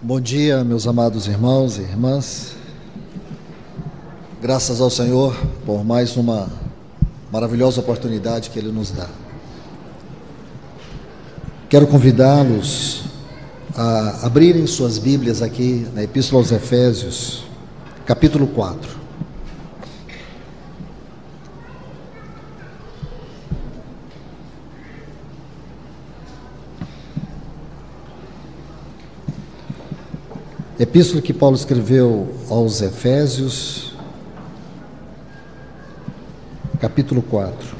Bom dia, meus amados irmãos e irmãs. Graças ao Senhor por mais uma maravilhosa oportunidade que Ele nos dá. Quero convidá-los a abrirem suas Bíblias aqui na Epístola aos Efésios, capítulo 4. Epístola que Paulo escreveu aos Efésios, capítulo 4.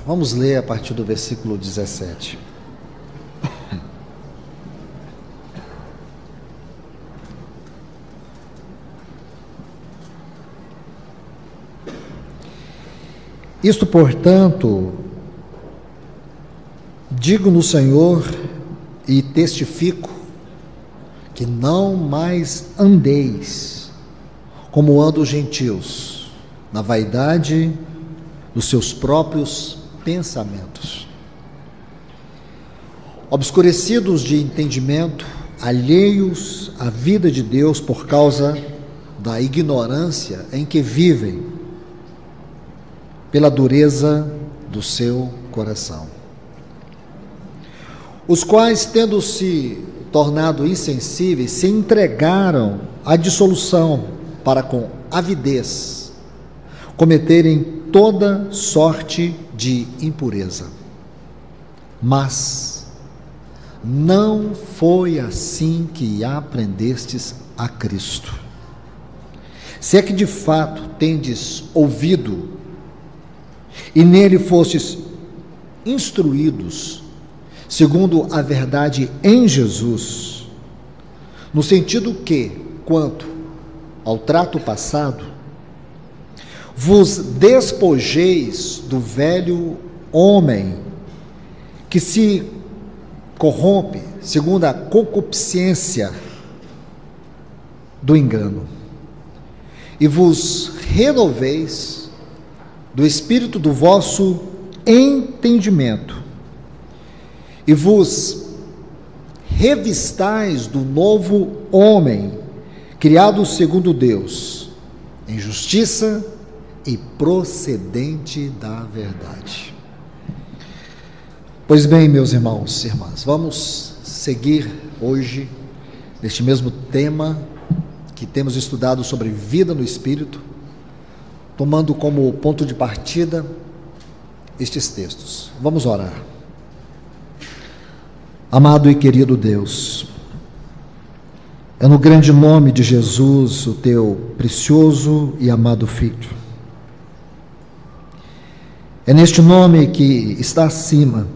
Vamos ler a partir do versículo 17. Isto, portanto, digo no Senhor e testifico que não mais andeis como andam os gentios, na vaidade dos seus próprios pensamentos, obscurecidos de entendimento, alheios à vida de Deus por causa da ignorância em que vivem, pela dureza do seu coração, os quais, tendo se tornado insensíveis, se entregaram à dissolução para com avidez cometerem toda sorte de impureza. Mas não foi assim que aprendestes a Cristo. Se é que de fato tendes ouvido e nele fostes instruídos, segundo a verdade em Jesus, no sentido que, quanto ao trato passado, vos despojeis do velho homem, que se corrompe segundo a concupiscência do engano, e vos renoveis do espírito do vosso entendimento, e vos revistais do novo homem, criado segundo Deus, em justiça e procedente da verdade. Pois bem, meus irmãos e irmãs, vamos seguir hoje neste mesmo tema que temos estudado sobre vida no Espírito, tomando como ponto de partida estes textos. Vamos orar. Amado e querido Deus, é no grande nome de Jesus, o teu precioso e amado Filho. É neste nome que está acima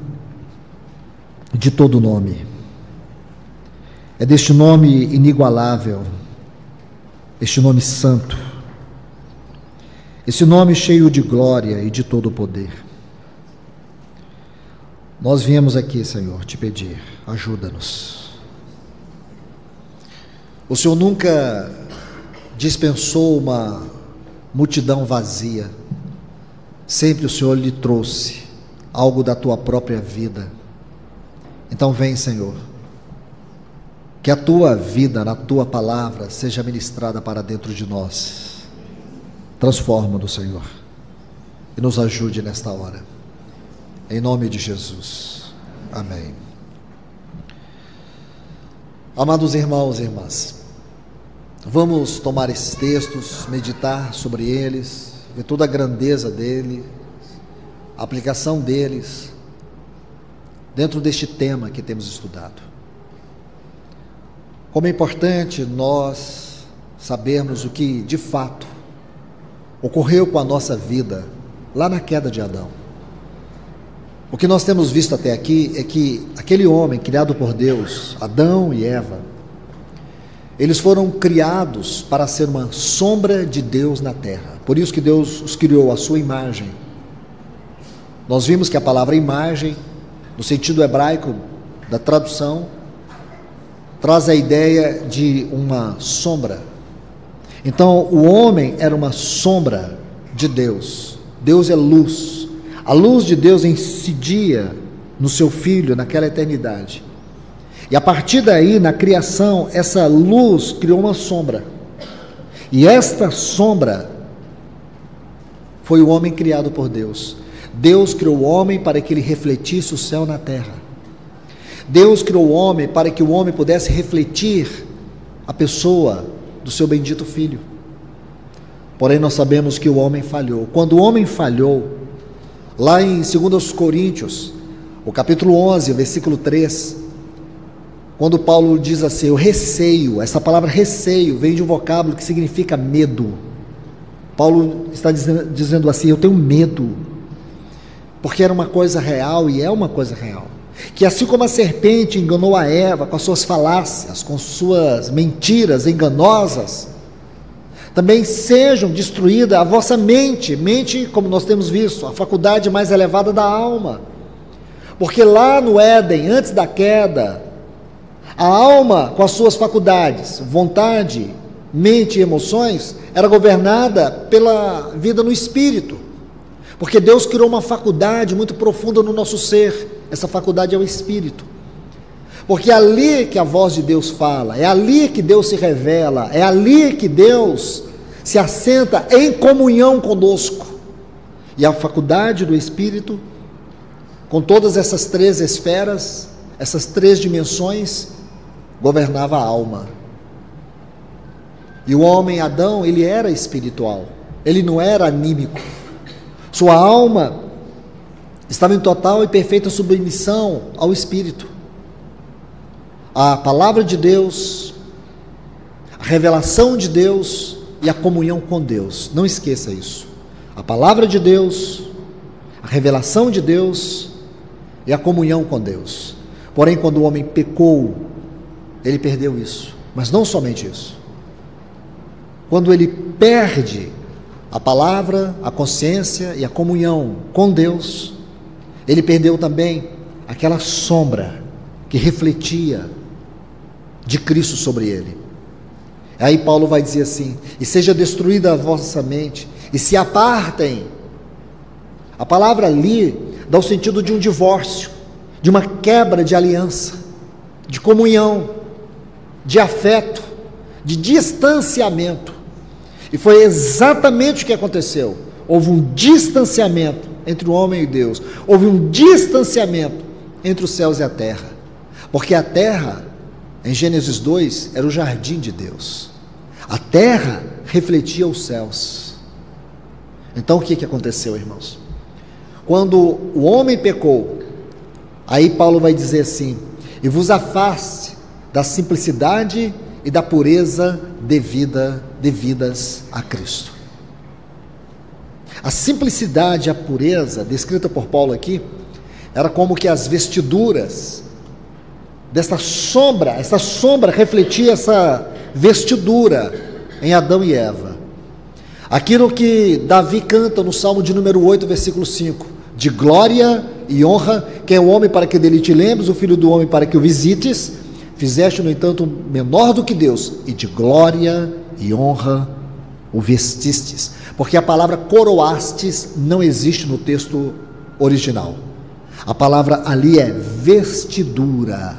de todo nome. É deste nome inigualável, este nome santo, esse nome cheio de glória e de todo poder. Nós viemos aqui, Senhor, te pedir, ajuda-nos. O Senhor nunca dispensou uma multidão vazia. Sempre o Senhor lhe trouxe algo da tua própria vida. Então vem, Senhor, que a tua vida, na tua palavra, seja ministrada para dentro de nós. Transforma-nos, Senhor, e nos ajude nesta hora, em nome de Jesus, amém. Amados irmãos e irmãs, vamos tomar esses textos, meditar sobre eles, ver toda a grandeza deles, a aplicação deles, dentro deste tema que temos estudado. Como é importante nós sabermos o que, de fato, ocorreu com a nossa vida lá na queda de Adão. O que nós temos visto até aqui é que aquele homem criado por Deus, Adão e Eva, eles foram criados para ser uma sombra de Deus na terra. Por isso que Deus os criou à sua imagem. Nós vimos que a palavra imagem, no sentido hebraico da tradução, traz a ideia de uma sombra. Então, o homem era uma sombra de Deus. Deus é luz. A luz de Deus incidia no seu Filho naquela eternidade. E a partir daí, na criação, essa luz criou uma sombra. E esta sombra foi o homem criado por Deus. Deus criou o homem para que ele refletisse o céu na terra. Deus criou o homem para que o homem pudesse refletir a pessoa do seu bendito Filho. Porém, nós sabemos que o homem falhou. Quando o homem falhou, lá em 2 Coríntios, o capítulo 11, versículo 3, quando Paulo diz assim, o receio, essa palavra receio vem de um vocábulo que significa medo. Paulo está dizendo assim, eu tenho medo, porque era uma coisa real e é uma coisa real. Que assim como a serpente enganou a Eva com as suas falácias, com suas mentiras enganosas, também sejam destruída a vossa mente, como nós temos visto, a faculdade mais elevada da alma. Porque lá no Éden, antes da queda, a alma com as suas faculdades, vontade, mente e emoções, era governada pela vida no espírito. Porque Deus criou uma faculdade muito profunda no nosso ser, essa faculdade é o espírito. Porque é ali que a voz de Deus fala, é ali que Deus se revela, é ali que Deus se assenta em comunhão conosco. E a faculdade do espírito, com todas essas 3 esferas, essas 3 dimensões, governava a alma. E o homem Adão, ele era espiritual, ele não era anímico. Sua alma estava em total e perfeita submissão ao Espírito. A palavra de Deus, a revelação de Deus e a comunhão com Deus. Não esqueça isso. A palavra de Deus, a revelação de Deus e a comunhão com Deus. Porém, quando o homem pecou, ele perdeu isso. Mas não somente isso. Quando ele perde a palavra, a consciência e a comunhão com Deus, ele perdeu também aquela sombra que refletia de Cristo sobre ele. Aí Paulo vai dizer assim, e seja destruída a vossa mente, e se apartem. A palavra ali dá o sentido de um divórcio, de uma quebra de aliança, de comunhão, de afeto, de distanciamento. E foi exatamente o que aconteceu. Houve um distanciamento entre o homem e Deus. Houve um distanciamento entre os céus e a terra. Porque a terra, em Gênesis 2, era o jardim de Deus. A terra refletia os céus. Então o que aconteceu, irmãos? Quando o homem pecou, aí Paulo vai dizer assim, e vos afaste da simplicidade e da pureza devidas a Cristo. A simplicidade e a pureza, descrita por Paulo aqui, era como que as vestiduras dessa sombra, essa sombra refletia essa vestidura em Adão e Eva. Aquilo que Davi canta no Salmo de número 8, versículo 5, de glória e honra, quem é o homem para que dele te lembres, o filho do homem para que o visites, fizeste, no entanto, menor do que Deus, e de glória e honra o vestistes. Porque a palavra coroastes não existe no texto original. A palavra ali é vestidura.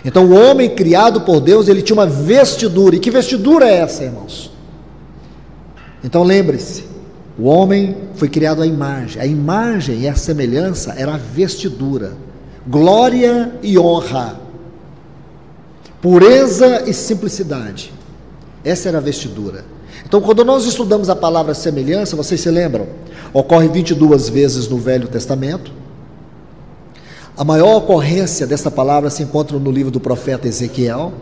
Então o homem criado por Deus, ele tinha uma vestidura. E que vestidura é essa, irmãos? Então lembre-se, o homem foi criado à imagem. A imagem e a semelhança era a vestidura. Glória e honra. Pureza e simplicidade. Essa era a vestidura. Então, quando nós estudamos a palavra semelhança, vocês se lembram? Ocorre 22 vezes no Velho Testamento. A maior ocorrência dessa palavra se encontra no livro do profeta Ezequiel.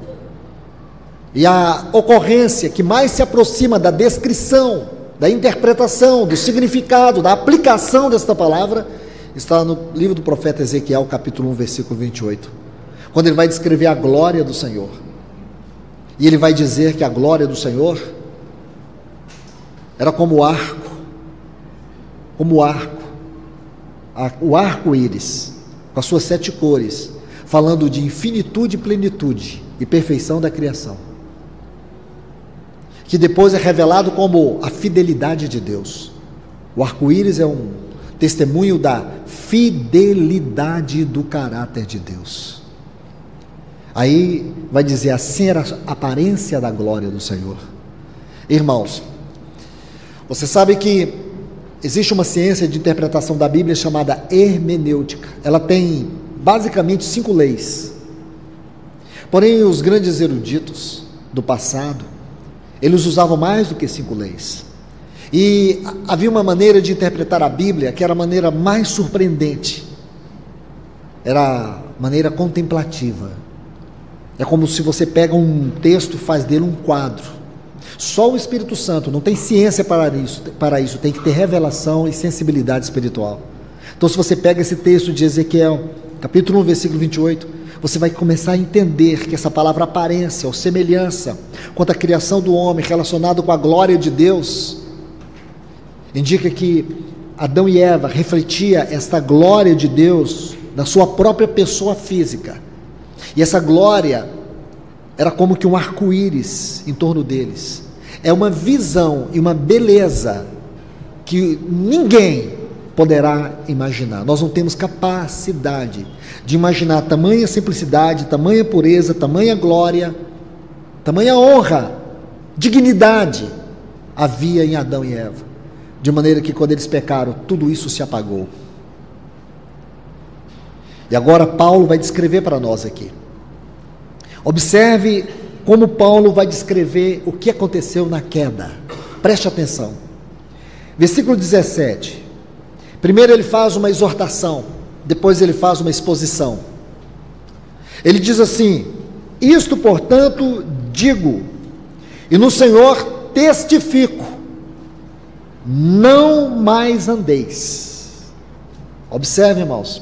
E a ocorrência que mais se aproxima da descrição, da interpretação, do significado, da aplicação desta palavra, está no livro do profeta Ezequiel, capítulo 1, versículo 28. Quando ele vai descrever a glória do Senhor. E ele vai dizer que a glória do Senhor era como o arco-íris, com as suas 7 cores, falando de infinitude, plenitude e perfeição da criação. que depois é revelado como a fidelidade de Deus. O arco-íris é um testemunho da fidelidade do caráter de Deus. Aí vai dizer, assim era a aparência da glória do Senhor. Irmãos, você sabe que existe uma ciência de interpretação da Bíblia chamada hermenêutica. Ela tem basicamente 5 leis. Porém, os grandes eruditos do passado, eles usavam mais do que 5 leis. E havia uma maneira de interpretar a Bíblia que era a maneira mais surpreendente. Era a maneira contemplativa. É como se você pega um texto e faz dele um quadro. Só o Espírito Santo, não tem ciência para isso, tem que ter revelação e sensibilidade espiritual. Então, se você pega esse texto de Ezequiel, capítulo 1, versículo 28, você vai começar a entender que essa palavra aparência ou semelhança, quanto à criação do homem relacionado com a glória de Deus, indica que Adão e Eva refletia esta glória de Deus na sua própria pessoa física. E essa glória era como que um arco-íris em torno deles. É uma visão e uma beleza que ninguém poderá imaginar. Nós não temos capacidade de imaginar tamanha simplicidade, tamanha pureza, tamanha glória, tamanha honra, dignidade havia em Adão e Eva. De maneira que quando eles pecaram, tudo isso se apagou. E agora Paulo vai descrever para nós aqui. Observe como Paulo vai descrever o que aconteceu na queda. Preste atenção. Versículo 17. Primeiro ele faz uma exortação, depois ele faz uma exposição. Ele diz assim: isto, portanto, digo, e no Senhor testifico, não mais andeis. Observe, irmãos,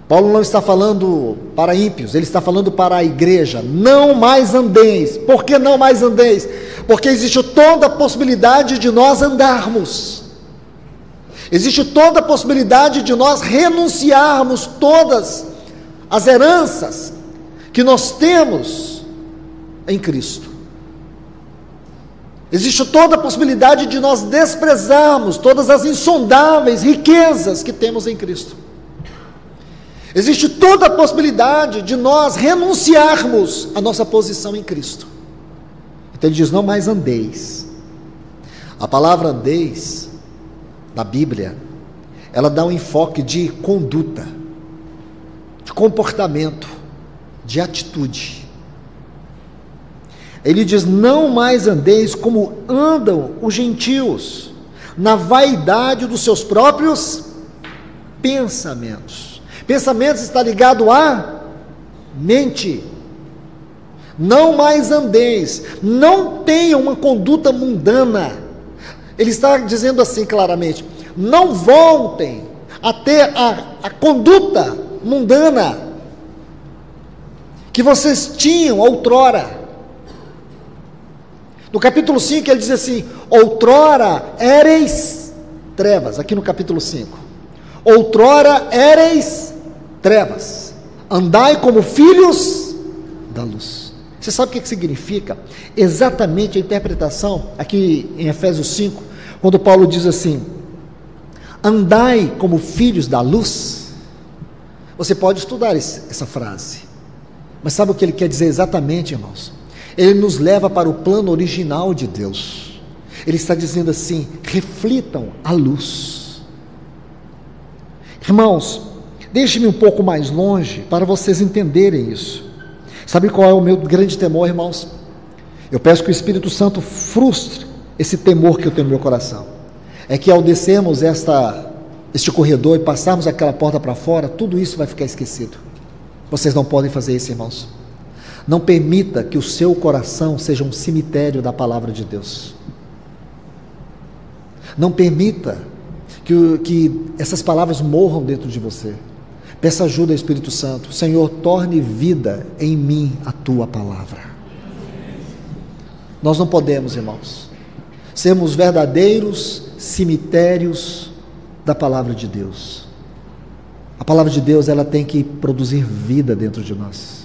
Paulo não está falando para ímpios, ele está falando para a igreja. Não mais andeis. Por que não mais andeis? Porque existe toda a possibilidade de nós andarmos. Existe toda a possibilidade de nós renunciarmos todas as heranças que nós temos em Cristo. Existe toda a possibilidade de nós desprezarmos todas as insondáveis riquezas que temos em Cristo. Existe toda a possibilidade de nós renunciarmos à nossa posição em Cristo. Então ele diz, não mais andeis. A palavra andeis, na Bíblia, ela dá um enfoque de conduta, de comportamento, de atitude. Ele diz, não mais andeis como andam os gentios, na vaidade dos seus próprios pensamentos. Pensamentos está ligado à mente. Não mais andeis, não tenham uma conduta mundana. Ele está dizendo assim claramente, não voltem a ter a conduta mundana que vocês tinham outrora. No capítulo 5 ele diz assim, outrora éreis trevas, aqui no capítulo 5, outrora éreis trevas, andai como filhos da luz. Você sabe o que significa? Exatamente a interpretação, aqui em Efésios 5, quando Paulo diz assim, andai como filhos da luz. Você pode estudar essa frase, mas sabe o que ele quer dizer exatamente, irmãos? Ele nos leva para o plano original de Deus. Ele está dizendo assim, reflitam a luz. Irmãos, deixe-me um pouco mais longe para vocês entenderem isso. Sabe qual é o meu grande temor, irmãos? Eu peço que o Espírito Santo frustre esse temor que eu tenho no meu coração. É que ao descermos este corredor e passarmos aquela porta para fora, tudo isso vai ficar esquecido. Vocês não podem fazer isso, irmãos. Não permita que o seu coração seja um cemitério da palavra de Deus. Não permita que essas palavras morram dentro de você. Peça ajuda ao Espírito Santo. Senhor, torne vida em mim a tua palavra. Nós não podemos, irmãos, sermos verdadeiros cemitérios da palavra de Deus. A palavra de Deus, ela tem que produzir vida dentro de nós.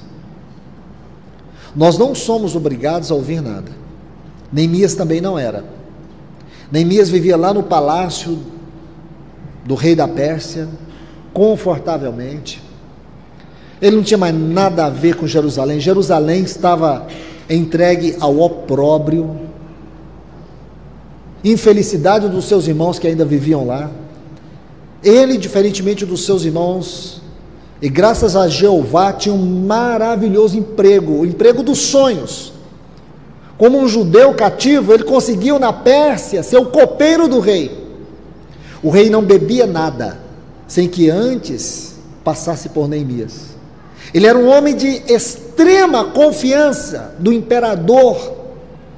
Nós não somos obrigados a ouvir nada. Neemias também não era. Neemias vivia lá no palácio do rei da Pérsia, confortavelmente. Ele não tinha mais nada a ver com Jerusalém. Jerusalém estava entregue ao opróbrio, infelicidade dos seus irmãos que ainda viviam lá. Ele, diferentemente dos seus irmãos, e graças a Jeová, tinha um maravilhoso emprego, o emprego dos sonhos. Como um judeu cativo, ele conseguiu na Pérsia ser o copeiro do rei. O rei não bebia nada, sem que antes passasse por Neemias. Ele era um homem de extrema confiança do imperador,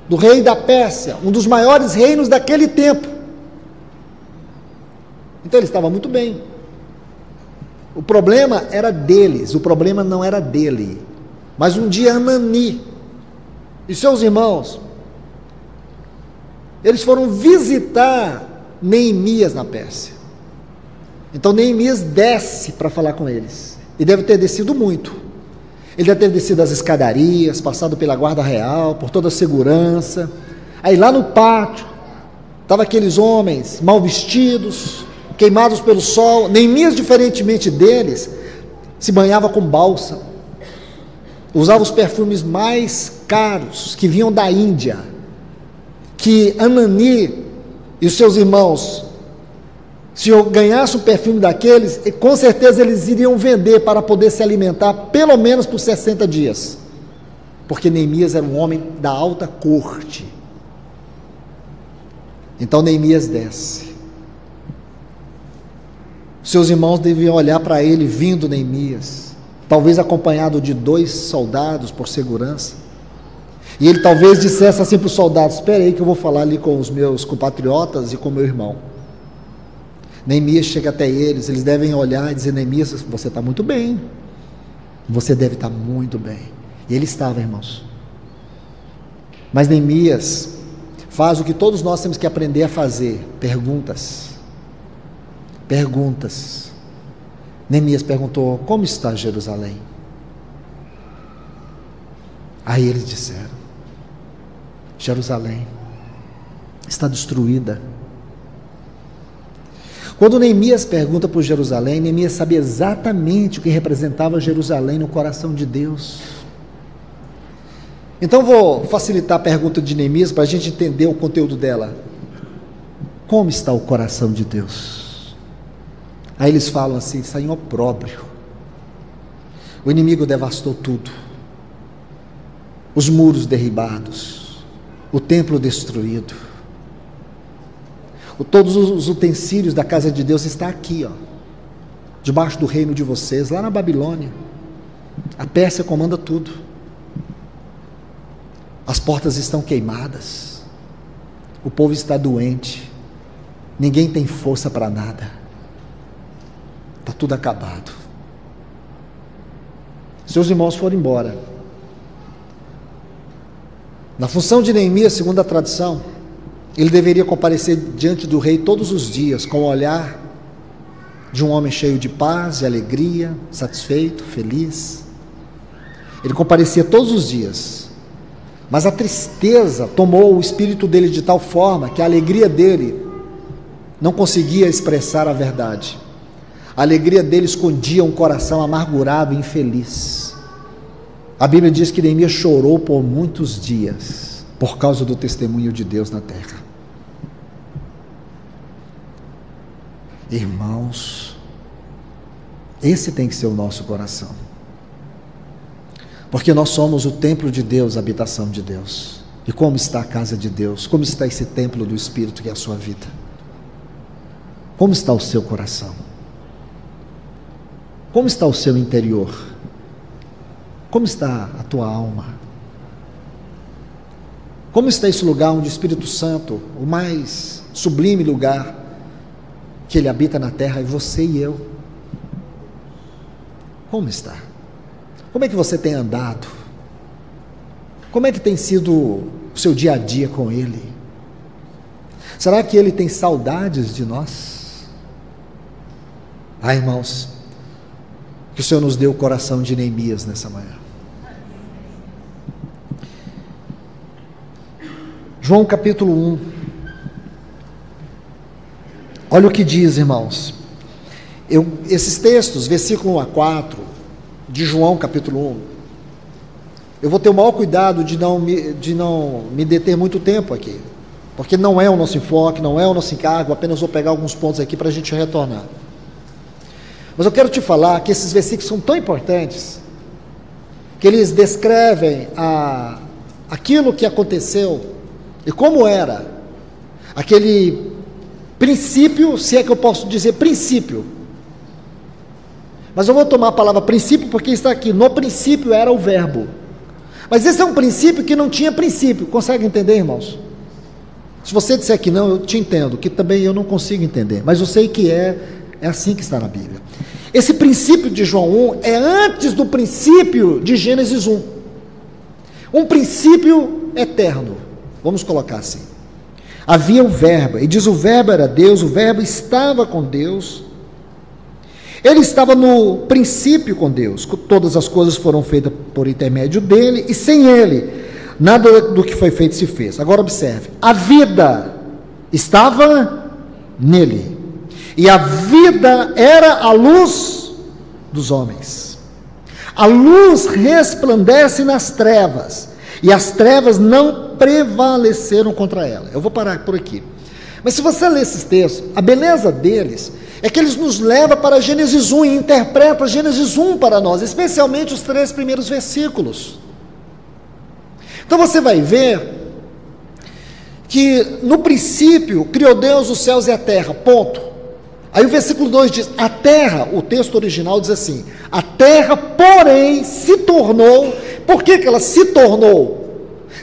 do rei da Pérsia, um dos maiores reinos daquele tempo. Então ele estava muito bem. O problema era deles, o problema não era dele. Mas um dia Hanani e seus irmãos, eles foram visitar Neemias na Pérsia. Então Neemias desce para falar com eles, e deve ter descido muito. Ele deve ter descido as escadarias, passado pela guarda real, por toda a segurança. Aí lá no pátio, estavam aqueles homens mal vestidos, queimados pelo sol. Neemias, diferentemente deles, se banhava com bálsamo, usava os perfumes mais caros, que vinham da Índia, que Hanani e os seus irmãos, se eu ganhasse o perfume daqueles, com certeza eles iriam vender para poder se alimentar pelo menos por 60 dias, porque Neemias era um homem da alta corte. Então Neemias desce. Seus irmãos deviam olhar para ele vindo Neemias, talvez acompanhado de 2 soldados por segurança, e ele talvez dissesse assim para os soldados: espera aí que eu vou falar ali com os meus compatriotas e com meu irmão. Neemias chega até eles, eles devem olhar e dizer: Neemias, você está muito bem, você deve estar muito bem. E ele estava, irmãos. Mas Neemias faz o que todos nós temos que aprender a fazer: perguntas. Neemias perguntou: como está Jerusalém? Aí eles disseram: Jerusalém está destruída. Quando Neemias pergunta por Jerusalém, Neemias sabia exatamente o que representava Jerusalém no coração de Deus. Então vou facilitar a pergunta de Neemias para a gente entender o conteúdo dela. Como está o coração de Deus? Aí eles falam assim: está em opróbrio. O inimigo devastou tudo. Os muros derribados, o templo destruído. Todos os utensílios da casa de Deus estão aqui, debaixo do reino de vocês, lá na Babilônia. A Pérsia comanda tudo. As portas estão queimadas. O povo está doente. Ninguém tem força para nada. Está tudo acabado. Seus irmãos foram embora. Na função de Neemias, segundo a tradição, ele deveria comparecer diante do rei todos os dias, com o olhar de um homem cheio de paz, de alegria, satisfeito, feliz. Ele comparecia todos os dias, mas a tristeza tomou o espírito dele de tal forma que a alegria dele não conseguia expressar a verdade. A alegria dele escondia um coração amargurado e infeliz. A Bíblia diz que Neemias chorou por muitos dias, por causa do testemunho de Deus na terra. Irmãos, esse tem que ser o nosso coração, porque nós somos o templo de Deus, a habitação de Deus. E como está a casa de Deus? Como está esse templo do Espírito que é a sua vida? Como está o seu coração? Como está o seu interior? Como está a tua alma? Como está esse lugar onde o Espírito Santo, o mais sublime lugar que ele habita na terra, é você e eu? Como está? Como é que você tem andado? Como é que tem sido o seu dia a dia com ele? Será que ele tem saudades de nós? Irmãos, que o Senhor nos dê o coração de Neemias nessa manhã. João capítulo 1. Olha o que diz, irmãos. Esses textos, versículo 1 a 4, de João capítulo 1, eu vou ter o maior cuidado de não me deter muito tempo aqui, porque não é o nosso enfoque, não é o nosso encargo, apenas vou pegar alguns pontos aqui para a gente retornar. Mas eu quero te falar que esses versículos são tão importantes, que eles descrevem aquilo que aconteceu e como era aquele princípio, se é que eu posso dizer princípio, mas eu vou tomar a palavra princípio porque está aqui, no princípio era o verbo, mas esse é um princípio que não tinha princípio. Consegue entender, irmãos? Se você disser que não, eu te entendo, que também eu não consigo entender, mas eu sei que é assim que está na Bíblia. Esse princípio de João 1 é antes do princípio de Gênesis 1, um princípio eterno, vamos colocar assim. Havia o verbo, e diz: o verbo era Deus, o verbo estava com Deus, ele estava no princípio com Deus, todas as coisas foram feitas por intermédio dele, e sem ele, nada do que foi feito se fez. Agora observe, a vida estava nele, e a vida era a luz dos homens. A luz resplandece nas trevas, e as trevas não prevaleceram contra ela. Eu vou parar por aqui. Mas se você ler esses textos, a beleza deles é que eles nos levam para Gênesis 1 e interpreta Gênesis 1 para nós, especialmente os 3 primeiros versículos. Então você vai ver que no princípio criou Deus os céus e a terra, ponto. Aí o versículo 2 diz: a terra, o texto original diz assim: a terra, porém, se tornou. Por que ela se tornou?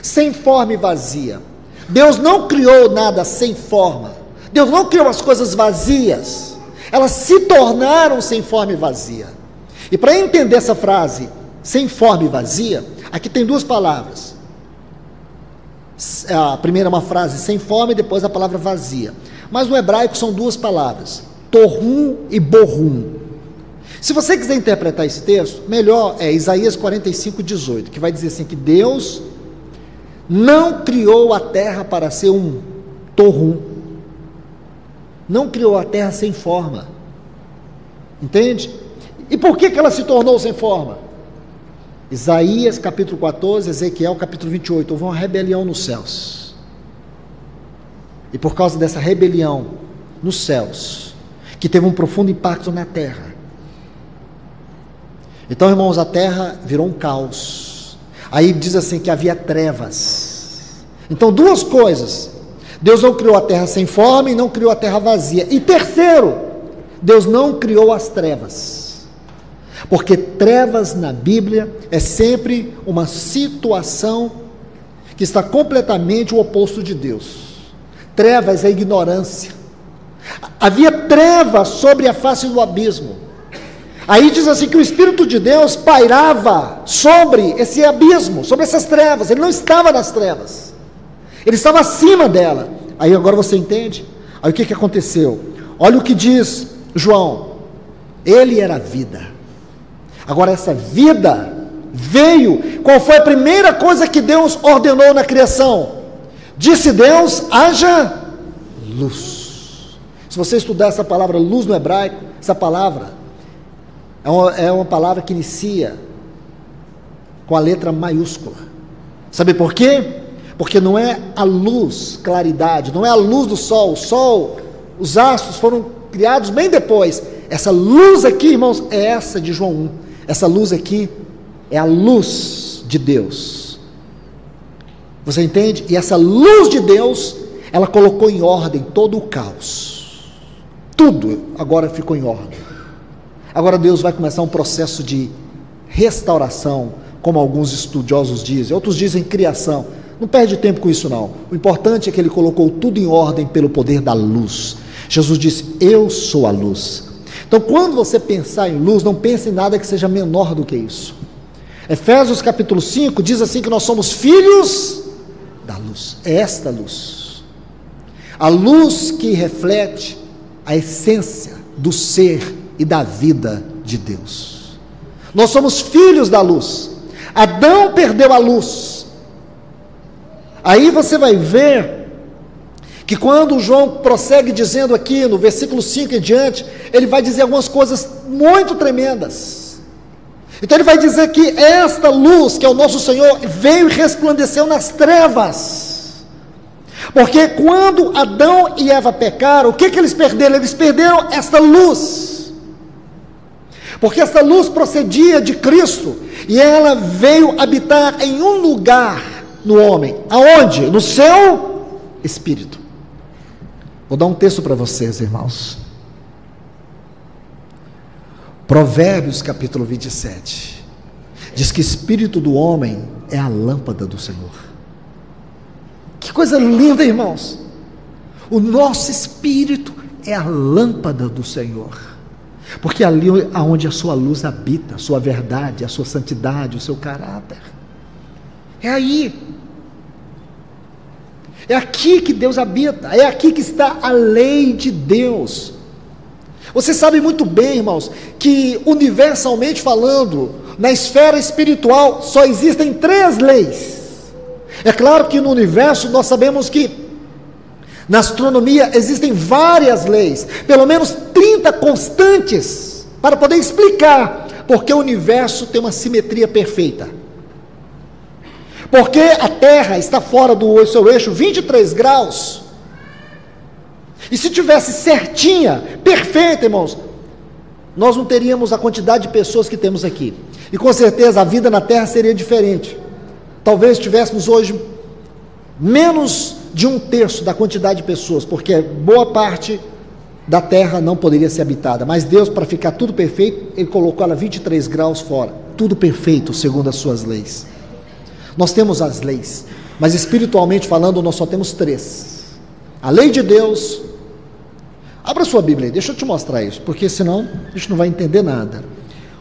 Sem forma e vazia. Deus não criou nada sem forma. Deus não criou as coisas vazias. Elas se tornaram sem forma e vazia. E para entender essa frase, sem forma e vazia, aqui tem 2 palavras. A primeira é uma frase sem forma e depois a palavra vazia. Mas no hebraico são 2 palavras, torrum e borrum. Se você quiser interpretar esse texto, melhor é Isaías 45:18, que vai dizer assim, que Deus não criou a terra para ser um torrum, não criou a terra sem forma, entende? E por que ela se tornou sem forma? Isaías capítulo 14, Ezequiel capítulo 28, houve uma rebelião nos céus, e por causa dessa rebelião nos céus, que teve um profundo impacto na terra, então, irmãos, a terra virou um caos. Aí diz assim que havia trevas. Então, 2 coisas: Deus não criou a terra sem forma e não criou a terra vazia. E terceiro, Deus não criou as trevas, porque trevas na Bíblia é sempre uma situação que está completamente o oposto de Deus. Trevas é ignorância. Havia trevas sobre a face do abismo. Aí diz assim que o Espírito de Deus pairava sobre esse abismo, sobre essas trevas. Ele não estava nas trevas, ele estava acima dela. Aí agora você entende? Aí o que aconteceu? Olha o que diz João: ele era a vida. Agora essa vida veio. Qual foi a primeira coisa que Deus ordenou na criação? Disse Deus: haja luz. Se você estudar essa palavra luz no hebraico, essa palavra é uma palavra que inicia com a letra maiúscula. Sabe por quê? Porque não é a luz, claridade, não é a luz do sol. O sol, os astros foram criados bem depois. Essa luz aqui, irmãos, é essa de João 1. Essa luz aqui é a luz de Deus. Você entende? E essa luz de Deus, ela colocou em ordem todo o caos. Tudo agora ficou em ordem. Agora Deus vai começar um processo de restauração, como alguns estudiosos dizem, outros dizem criação. Não perde tempo com isso não. O importante é que ele colocou tudo em ordem pelo poder da luz. Jesus disse: eu sou a luz. Então quando você pensar em luz, não pense em nada que seja menor do que isso. Efésios capítulo 5 diz assim que nós somos filhos da luz. É esta luz, a luz que reflete a essência do ser e da vida de Deus. Nós somos filhos da luz. Adão perdeu a luz. Aí você vai ver que quando João prossegue dizendo aqui, no versículo 5 em diante, ele vai dizer algumas coisas muito tremendas. Então ele vai dizer que esta luz, que é o nosso Senhor, veio e resplandeceu nas trevas. Porque quando Adão e Eva pecaram, o que eles perderam? Eles perderam esta luz. Porque essa luz procedia de Cristo, e ela veio habitar em um lugar no homem. Aonde? No seu espírito. Vou dar um texto para vocês, irmãos. Provérbios capítulo 27. Diz que o espírito do homem é a lâmpada do Senhor. Que coisa linda, irmãos. O nosso espírito é a lâmpada do Senhor. Porque ali aonde a sua luz habita, a sua verdade, a sua santidade, o seu caráter. É aí. É aqui que Deus habita, é aqui que está a lei de Deus. Você sabe muito bem, irmãos, que universalmente falando, na esfera espiritual, só existem 3 leis. É claro que no universo nós sabemos que na astronomia existem várias leis, pelo menos 30 constantes, para poder explicar porque o universo tem uma simetria perfeita. Porque a Terra está fora do seu eixo 23 graus, e se tivesse certinha, perfeita, irmãos, nós não teríamos a quantidade de pessoas que temos aqui, e com certeza a vida na Terra seria diferente. Talvez tivéssemos hoje menos de 1/3 da quantidade de pessoas, porque boa parte da Terra não poderia ser habitada, mas Deus, para ficar tudo perfeito, Ele colocou ela 23 graus fora, tudo perfeito segundo as suas leis. Nós temos as leis, mas espiritualmente falando nós só temos 3, a lei de Deus. Abra sua Bíblia aí, deixa eu te mostrar isso, porque senão a gente não vai entender nada.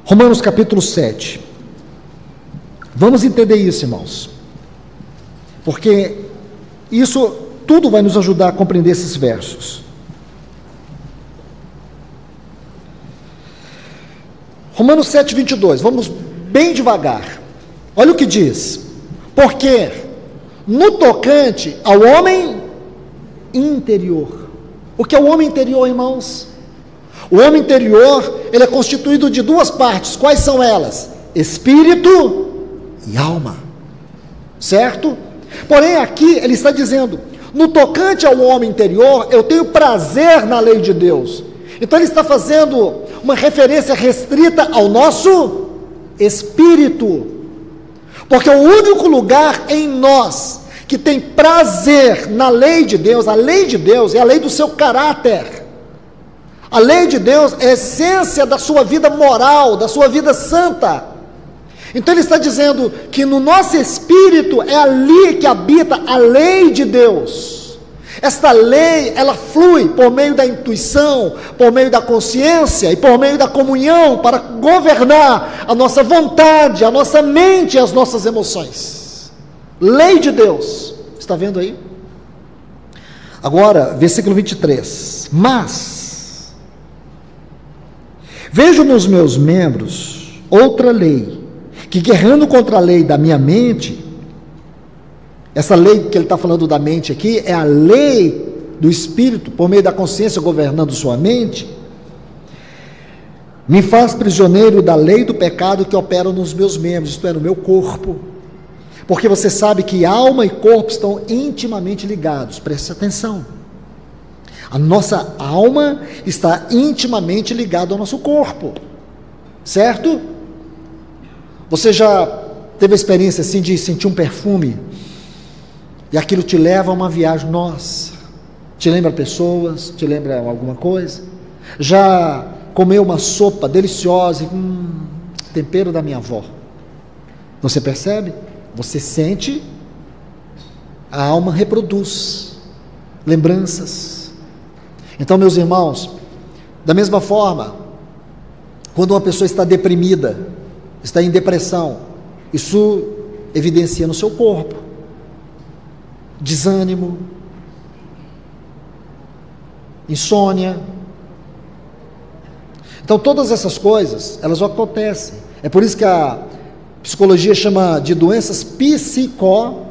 Romanos capítulo 7, vamos entender isso, irmãos, porque isso tudo vai nos ajudar a compreender esses versos. Romanos 7, 22, vamos bem devagar. Olha o que diz: porque no tocante ao homem interior. O que é o homem interior, irmãos? O homem interior, ele é constituído de 2 partes. Quais são elas? Espírito e alma, certo? Porém aqui ele está dizendo, no tocante ao homem interior, eu tenho prazer na lei de Deus. Então ele está fazendo uma referência restrita ao nosso espírito, porque o único lugar em nós que tem prazer na lei de Deus, a lei de Deus é a lei do seu caráter. A lei de Deus é a essência da sua vida moral, da sua vida santa. Então ele está dizendo que no nosso espírito é ali que habita a lei de Deus. Esta lei, ela flui por meio da intuição, por meio da consciência e por meio da comunhão para governar a nossa vontade, a nossa mente e as nossas emoções. Lei de Deus, está vendo aí? Agora, versículo 23, mas vejo nos meus membros outra lei, que guerreando contra a lei da minha mente, essa lei que ele está falando da mente aqui, é a lei do Espírito, por meio da consciência governando sua mente, me faz prisioneiro da lei do pecado que opera nos meus membros, isto é, no meu corpo. Porque você sabe que alma e corpo estão intimamente ligados, preste atenção. A nossa alma está intimamente ligada ao nosso corpo, certo? Você já teve a experiência assim de sentir um perfume, e aquilo te leva a uma viagem, nossa, te lembra pessoas, te lembra alguma coisa? Já comeu uma sopa deliciosa, tempero da minha avó, você percebe? Você sente, a alma reproduz lembranças. Então, meus irmãos, da mesma forma, quando uma pessoa está deprimida, está em depressão, isso evidencia no seu corpo desânimo, insônia. Então todas essas coisas, elas acontecem. É por isso que a psicologia chama de doenças psicossomáticas.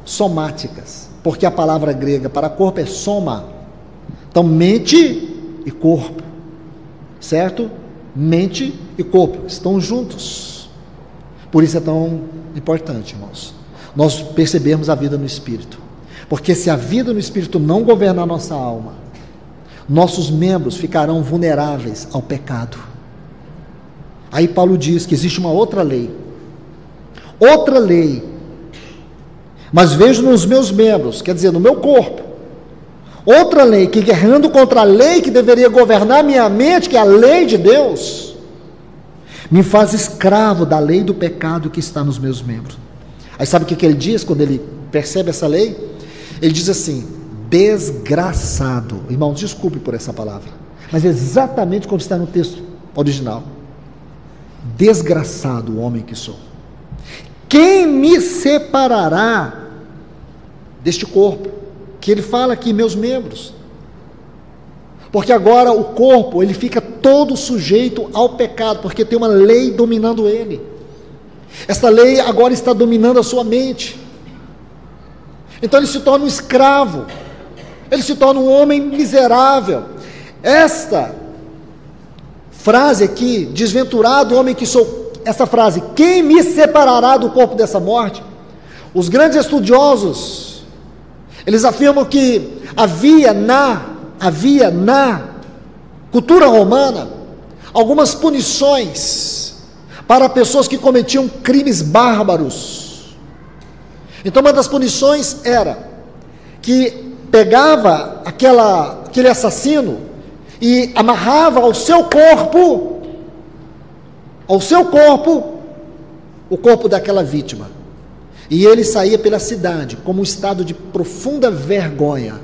somáticas, porque a palavra grega para corpo é soma. Então, mente e corpo, certo? Mente e corpo estão juntos. Por isso é tão importante, irmãos, nós percebermos a vida no Espírito, porque se a vida no Espírito não governar a nossa alma, nossos membros ficarão vulneráveis ao pecado. Aí Paulo diz que existe uma outra lei, mas vejo nos meus membros, quer dizer, no meu corpo, outra lei que, guerreando contra a lei que deveria governar minha mente, que é a lei de Deus, me faz escravo da lei do pecado que está nos meus membros. Aí sabe o que ele diz quando ele percebe essa lei? Ele diz assim: desgraçado. Irmãos, desculpe por essa palavra, mas é exatamente como está no texto original. Desgraçado o homem que sou. Quem me separará deste corpo? Que ele fala aqui, meus membros. Porque agora o corpo, ele fica todo sujeito ao pecado, porque tem uma lei dominando ele. Esta lei agora está dominando a sua mente. Então ele se torna um escravo, ele se torna um homem miserável. Esta frase aqui, desventurado homem que sou, essa frase, quem me separará do corpo dessa morte? Os grandes estudiosos, eles afirmam que havia na cultura romana algumas punições para pessoas que cometiam crimes bárbaros. Então uma das punições era que pegava aquele assassino e amarrava ao seu corpo o corpo daquela vítima, e ele saía pela cidade como um estado de profunda vergonha,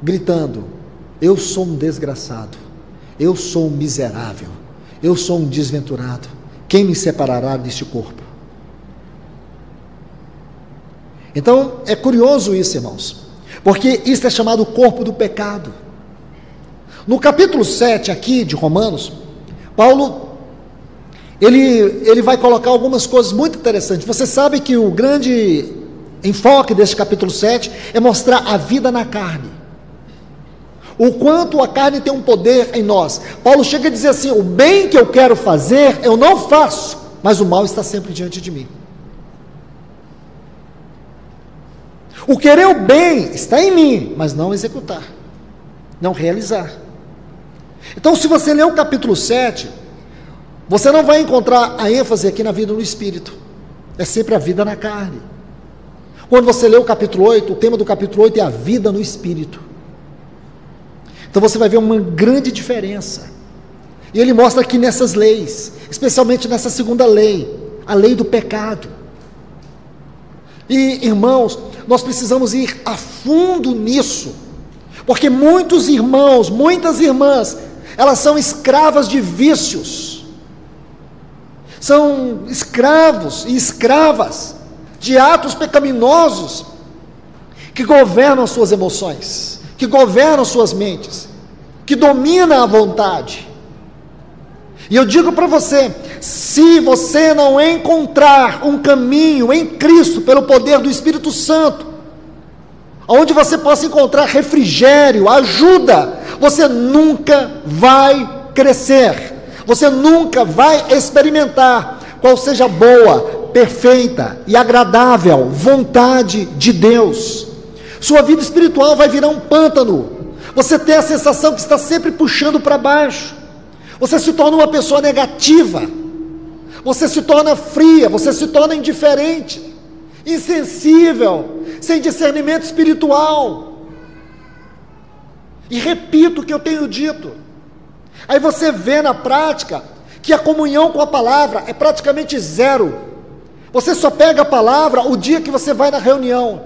gritando: eu sou um desgraçado, eu sou um miserável, eu sou um desventurado, quem me separará deste corpo? Então é curioso isso, irmãos, porque isso é chamado corpo do pecado. No capítulo 7 aqui de Romanos, Paulo ele vai colocar algumas coisas muito interessantes. Você sabe que o grande enfoque desse capítulo 7 é mostrar a vida na carne, o quanto a carne tem um poder em nós. Paulo chega a dizer assim: o bem que eu quero fazer eu não faço, mas o mal está sempre diante de mim. O querer o bem está em mim, mas não executar, não realizar. Então, se você ler o capítulo 7, você não vai encontrar a ênfase aqui na vida no Espírito, é sempre a vida na carne. Quando você lê o capítulo 8, o tema do capítulo 8 é a vida no Espírito. Então você vai ver uma grande diferença, e ele mostra aqui nessas leis, especialmente nessa segunda lei, a lei do pecado. E irmãos, nós precisamos ir a fundo nisso, porque muitos irmãos, muitas irmãs, elas são escravas de vícios, são escravos e escravas de atos pecaminosos que governam suas emoções, que governam suas mentes, que dominam a vontade. E eu digo para você, se você não encontrar um caminho em Cristo, pelo poder do Espírito Santo, onde você possa encontrar refrigério, ajuda, você nunca vai crescer, você nunca vai experimentar qual seja a boa, perfeita e agradável vontade de Deus. Sua vida espiritual vai virar um pântano, você tem a sensação que está sempre puxando para baixo, você se torna uma pessoa negativa, você se torna fria, você se torna indiferente, insensível, sem discernimento espiritual. E repito o que eu tenho dito, aí você vê na prática que a comunhão com a palavra é praticamente zero. Você só pega a palavra o dia que você vai na reunião.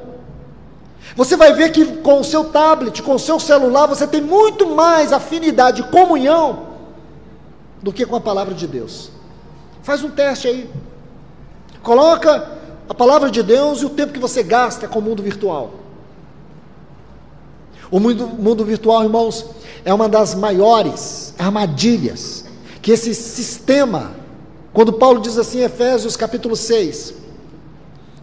Você vai ver que com o seu tablet, com o seu celular, você tem muito mais afinidade e comunhão do que com a palavra de Deus. Faz um teste aí, coloca a palavra de Deus e o tempo que você gasta com o mundo virtual. O mundo virtual, irmãos, é uma das maiores armadilhas que esse sistema, quando Paulo diz assim em Efésios capítulo 6,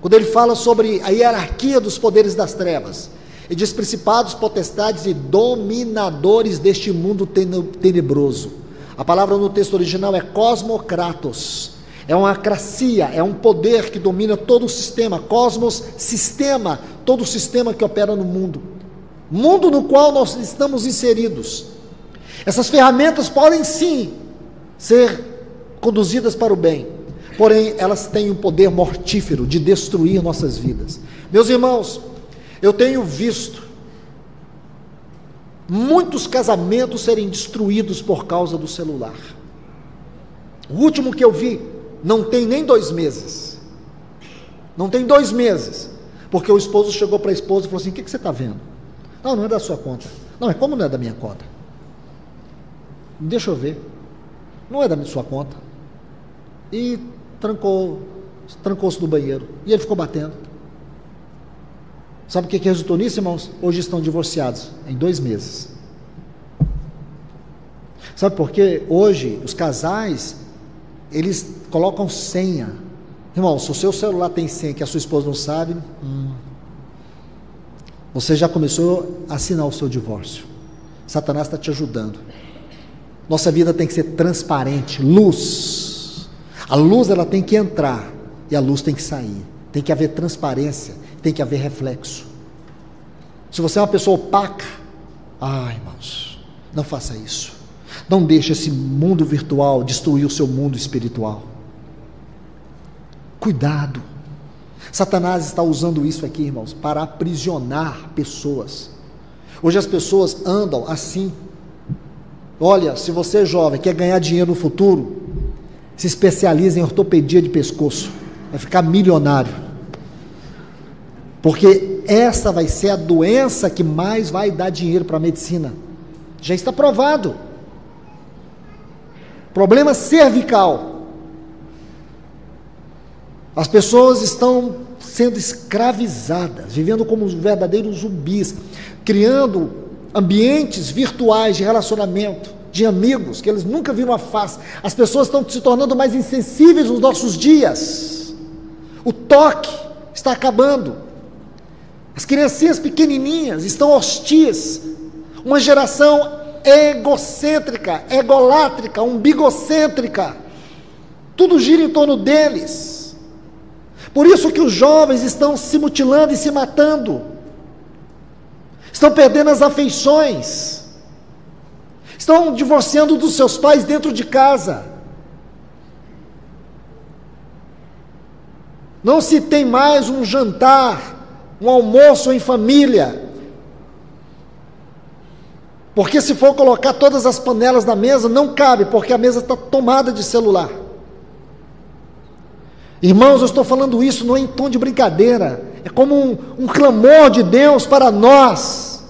quando ele fala sobre a hierarquia dos poderes das trevas, ele diz principados, potestades e dominadores deste mundo tenebroso. A palavra no texto original é cosmokratos, é uma acracia, é um poder que domina todo o sistema, cosmos, sistema, todo o sistema que opera no mundo no qual nós estamos inseridos. Essas ferramentas podem sim ser conduzidas para o bem, porém elas têm um poder mortífero de destruir nossas vidas. Meus irmãos, eu tenho visto muitos casamentos serem destruídos por causa do celular. O último que eu vi não tem nem 2 meses, não tem 2 meses, porque o esposo chegou para a esposa e falou assim: o que você está vendo? Não, não é da sua conta. Não, é como não é da minha conta? Deixa eu ver. Não é da sua conta. E trancou-se no banheiro. E ele ficou batendo. Sabe o que resultou nisso, irmãos? Hoje estão divorciados em 2 meses. Sabe por quê? Hoje os casais, eles colocam senha. Irmão, se o seu celular tem senha que a sua esposa não sabe, você já começou a assinar o seu divórcio. Satanás está te ajudando. Nossa vida tem que ser transparente, luz. A luz, ela tem que entrar e a luz tem que sair. Tem que haver transparência, tem que haver reflexo. Se você é uma pessoa opaca, irmãos, não faça isso. Não deixe esse mundo virtual destruir o seu mundo espiritual. Cuidado. Satanás está usando isso aqui, irmãos, para aprisionar pessoas. Hoje as pessoas andam assim. Olha, se você é jovem, quer ganhar dinheiro no futuro, se especializa em ortopedia de pescoço, vai ficar milionário. Porque essa vai ser a doença que mais vai dar dinheiro para a medicina. Já está provado. Problema cervical. As pessoas estão sendo escravizadas, vivendo como verdadeiros zumbis, criando ambientes virtuais de relacionamento, de amigos, que eles nunca viram a face. As pessoas estão se tornando mais insensíveis nos nossos dias. O toque está acabando. As criancinhas pequenininhas estão hostis. Uma geração egocêntrica, egolátrica, umbigocêntrica. Tudo gira em torno deles. Por isso que os jovens estão se mutilando e se matando. Estão perdendo as afeições. Estão divorciando dos seus pais dentro de casa. Não se tem mais um jantar, um almoço em família. Porque se for colocar todas as panelas na mesa, não cabe, porque a mesa está tomada de celular. Irmãos, eu estou falando isso não é em tom de brincadeira, é como um clamor de Deus para nós.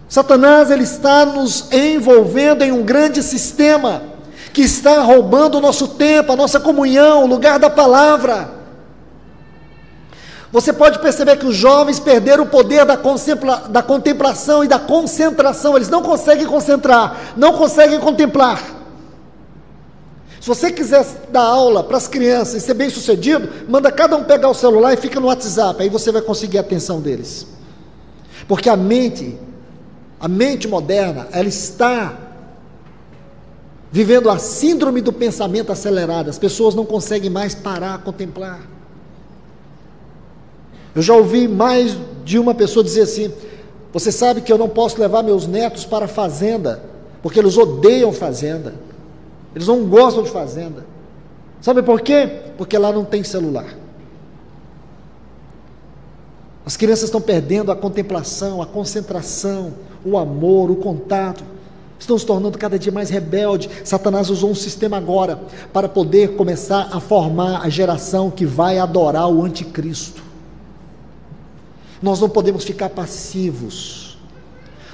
Satanás, ele está nos envolvendo em um grande sistema, que está roubando o nosso tempo, a nossa comunhão, o lugar da palavra. Você pode perceber que os jovens perderam o poder da contemplação e da concentração, eles não conseguem concentrar, não conseguem contemplar. Se você quiser dar aula para as crianças e ser bem sucedido, manda cada um pegar o celular e fica no WhatsApp, aí você vai conseguir a atenção deles. Porque a mente moderna, ela está vivendo a síndrome do pensamento acelerado, as pessoas não conseguem mais parar a contemplar. Eu já ouvi mais de uma pessoa dizer assim: você sabe que eu não posso levar meus netos para a fazenda, porque eles odeiam fazenda. Eles não gostam de fazenda. Sabe por quê? Porque lá não tem celular. As crianças estão perdendo a contemplação, a concentração, o amor, o contato. Estão se tornando cada dia mais rebeldes. Satanás usou um sistema agora para poder começar a formar a geração que vai adorar o anticristo. Nós não podemos ficar passivos.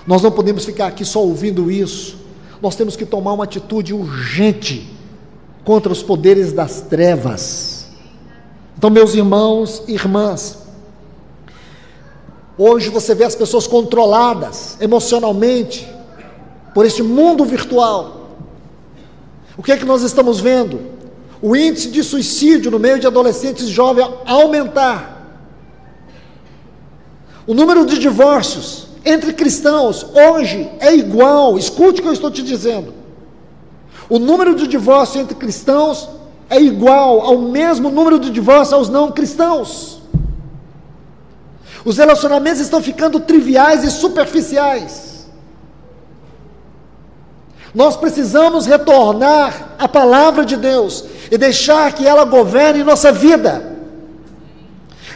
Nós não podemos ficar aqui só ouvindo isso. Nós temos que tomar uma atitude urgente contra os poderes das trevas. Então, meus irmãos e irmãs, hoje você vê as pessoas controladas emocionalmente por este mundo virtual. O que é que nós estamos vendo? o índice de suicídio no meio de adolescentes e jovens aumentar. O número de divórcios entre cristãos hoje é igual, escute o que eu estou te dizendo. O número de divórcios entre cristãos é igual ao mesmo número de divórcios aos não cristãos. Os relacionamentos estão ficando triviais e superficiais. Nós precisamos retornar à palavra de Deus e deixar que ela governe nossa vida.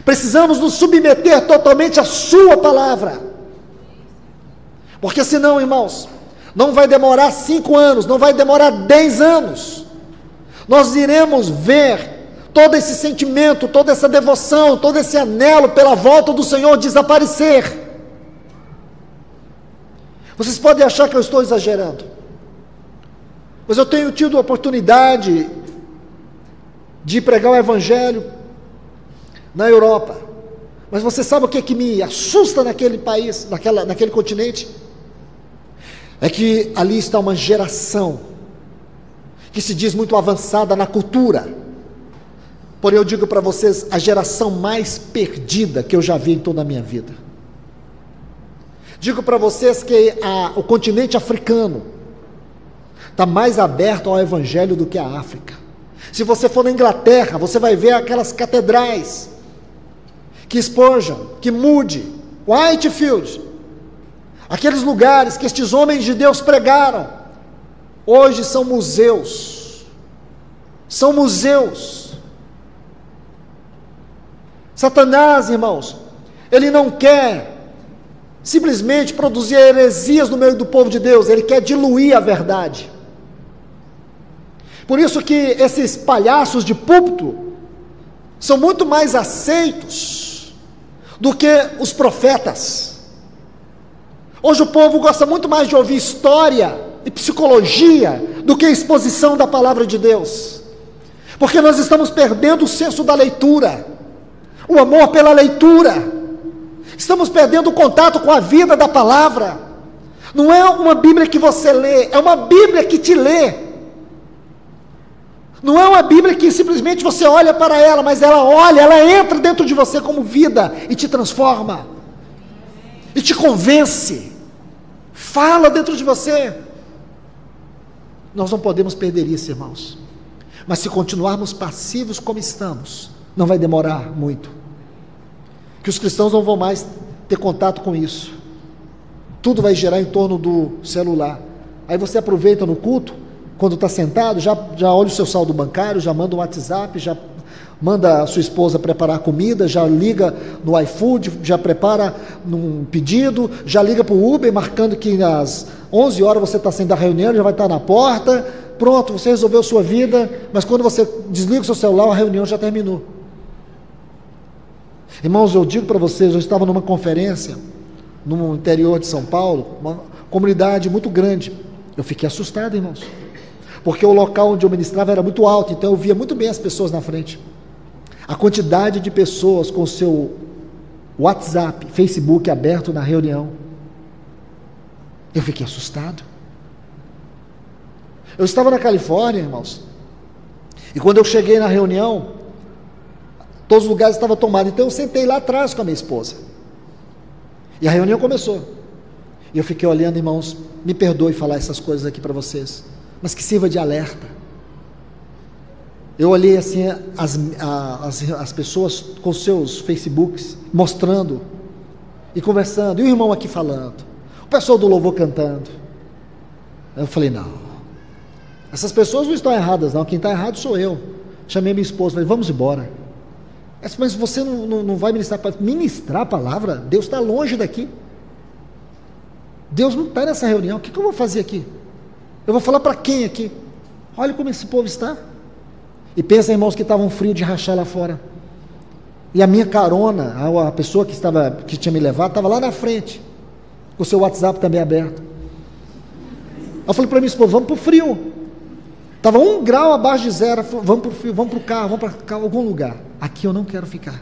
Precisamos nos submeter totalmente à sua palavra. Porque senão, irmãos, não vai demorar 5 anos, não vai demorar 10 anos. Nós iremos ver todo esse sentimento, toda essa devoção, todo esse anelo pela volta do Senhor desaparecer. Vocês podem achar que eu estou exagerando, mas eu tenho tido a oportunidade de pregar o Evangelho na Europa. Mas você sabe o que me assusta naquele país, naquele continente? É que ali está uma geração que se diz muito avançada na cultura. Porém eu digo para vocês, a geração mais perdida que eu já vi em toda a minha vida. Digo para vocês que o continente africano está mais aberto ao Evangelho do que a África. Se você for na Inglaterra, você vai ver aquelas catedrais, que Spurgeon, que Moody, Whitefield, aqueles lugares que estes homens de Deus pregaram, hoje são museus. São museus. Satanás, irmãos, ele não quer simplesmente produzir heresias no meio do povo de Deus, ele quer diluir a verdade. Por isso que esses palhaços de púlpito são muito mais aceitos do que os profetas. Hoje o povo gosta muito mais de ouvir história e psicologia do que a exposição da palavra de Deus, porque nós estamos perdendo o senso da leitura, o amor pela leitura, estamos perdendo o contato com a vida da palavra. Não é uma Bíblia que você lê, é uma Bíblia que te lê. Não é uma Bíblia que simplesmente você olha para ela, mas ela olha, ela entra dentro de você como vida e te transforma, e te convence, fala dentro de você. Nós não podemos perder isso, irmãos. Mas se continuarmos passivos como estamos, não vai demorar muito, que os cristãos não vão mais ter contato com isso. Tudo vai girar em torno do celular. Aí você aproveita no culto, quando está sentado, já olha o seu saldo bancário, já manda um WhatsApp, já manda a sua esposa preparar comida, já liga no iFood, já prepara um pedido, já liga para o Uber, marcando que às 11 horas você está saindo da reunião, ele já vai estar na porta, pronto, você resolveu a sua vida, mas quando você desliga o seu celular, a reunião já terminou. Irmãos, eu digo para vocês, eu estava numa conferência, no interior de São Paulo, uma comunidade muito grande, eu fiquei assustado, irmãos, porque o local onde eu ministrava era muito alto, então eu via muito bem as pessoas na frente. A quantidade de pessoas com o seu WhatsApp, Facebook aberto na reunião, eu fiquei assustado. Eu estava na Califórnia, irmãos, e quando eu cheguei na reunião, todos os lugares estavam tomados, então eu sentei lá atrás com a minha esposa, e a reunião começou, e eu fiquei olhando, irmãos, me perdoe falar essas coisas aqui para vocês, mas que sirva de alerta. Eu olhei assim, as pessoas com seus Facebooks, mostrando, e conversando, e o irmão aqui falando, o pessoal do louvor cantando. Eu falei, não, essas pessoas não estão erradas não, quem está errado sou eu. Chamei minha esposa, falei, vamos embora. Ela disse, mas você não vai ministrar a palavra? Deus está longe daqui, Deus não está nessa reunião, o que eu vou fazer aqui? Eu vou falar para quem aqui? Olha como esse povo está. E pensa, irmãos, que estava um frio de rachar lá fora. E a minha carona, a pessoa que tinha me levado, estava lá na frente, com o seu WhatsApp também aberto. Eu falei para minha esposa, vamos para o frio. Estava 1 grau abaixo de zero, vamos para o frio, vamos para o carro, vamos para algum lugar. Aqui eu não quero ficar.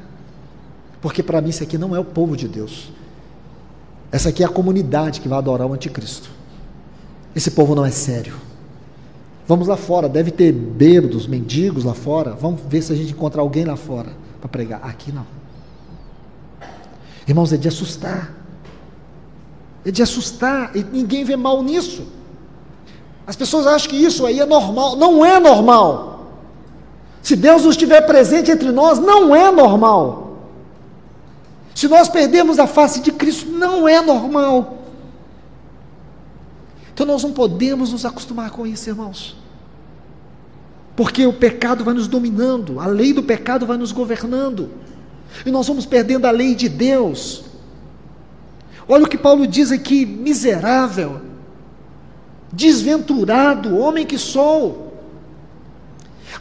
Porque para mim isso aqui não é o povo de Deus. Essa aqui é a comunidade que vai adorar o anticristo. Esse povo não é sério. Vamos lá fora, deve ter bêbados, mendigos lá fora. Vamos ver se a gente encontra alguém lá fora para pregar. Aqui não. Irmãos, é de assustar. É de assustar, e ninguém vê mal nisso. As pessoas acham que isso aí é normal. Não é normal. Se Deus não estiver presente entre nós, não é normal. Se nós perdermos a face de Cristo, não é normal. Então nós não podemos nos acostumar com isso, irmãos. Porque o pecado vai nos dominando, a lei do pecado vai nos governando. E nós vamos perdendo a lei de Deus. Olha o que Paulo diz aqui: miserável, desventurado, homem que sou.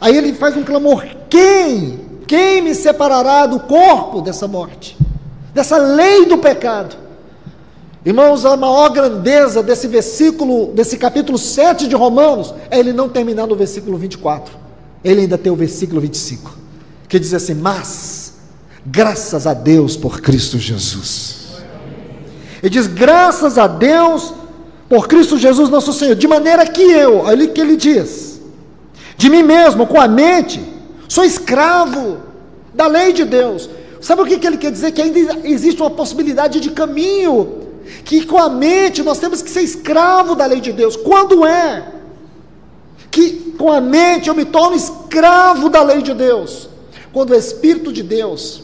Aí ele faz um clamor: quem me separará do corpo dessa morte, dessa lei do pecado? Irmãos, a maior grandeza desse versículo, desse capítulo 7 de Romanos, é ele não terminar no versículo 24, ele ainda tem o versículo 25, que diz assim: mas, graças a Deus por Cristo Jesus. Ele diz: graças a Deus por Cristo Jesus nosso Senhor, de maneira que eu, olha o que ele diz, de mim mesmo, com a mente, sou escravo da lei de Deus. Sabe o que ele quer dizer? Que ainda existe uma possibilidade de caminho, que com a mente nós temos que ser escravo da lei de Deus. Quando é que com a mente eu me torno escravo da lei de Deus? Quando o Espírito de Deus,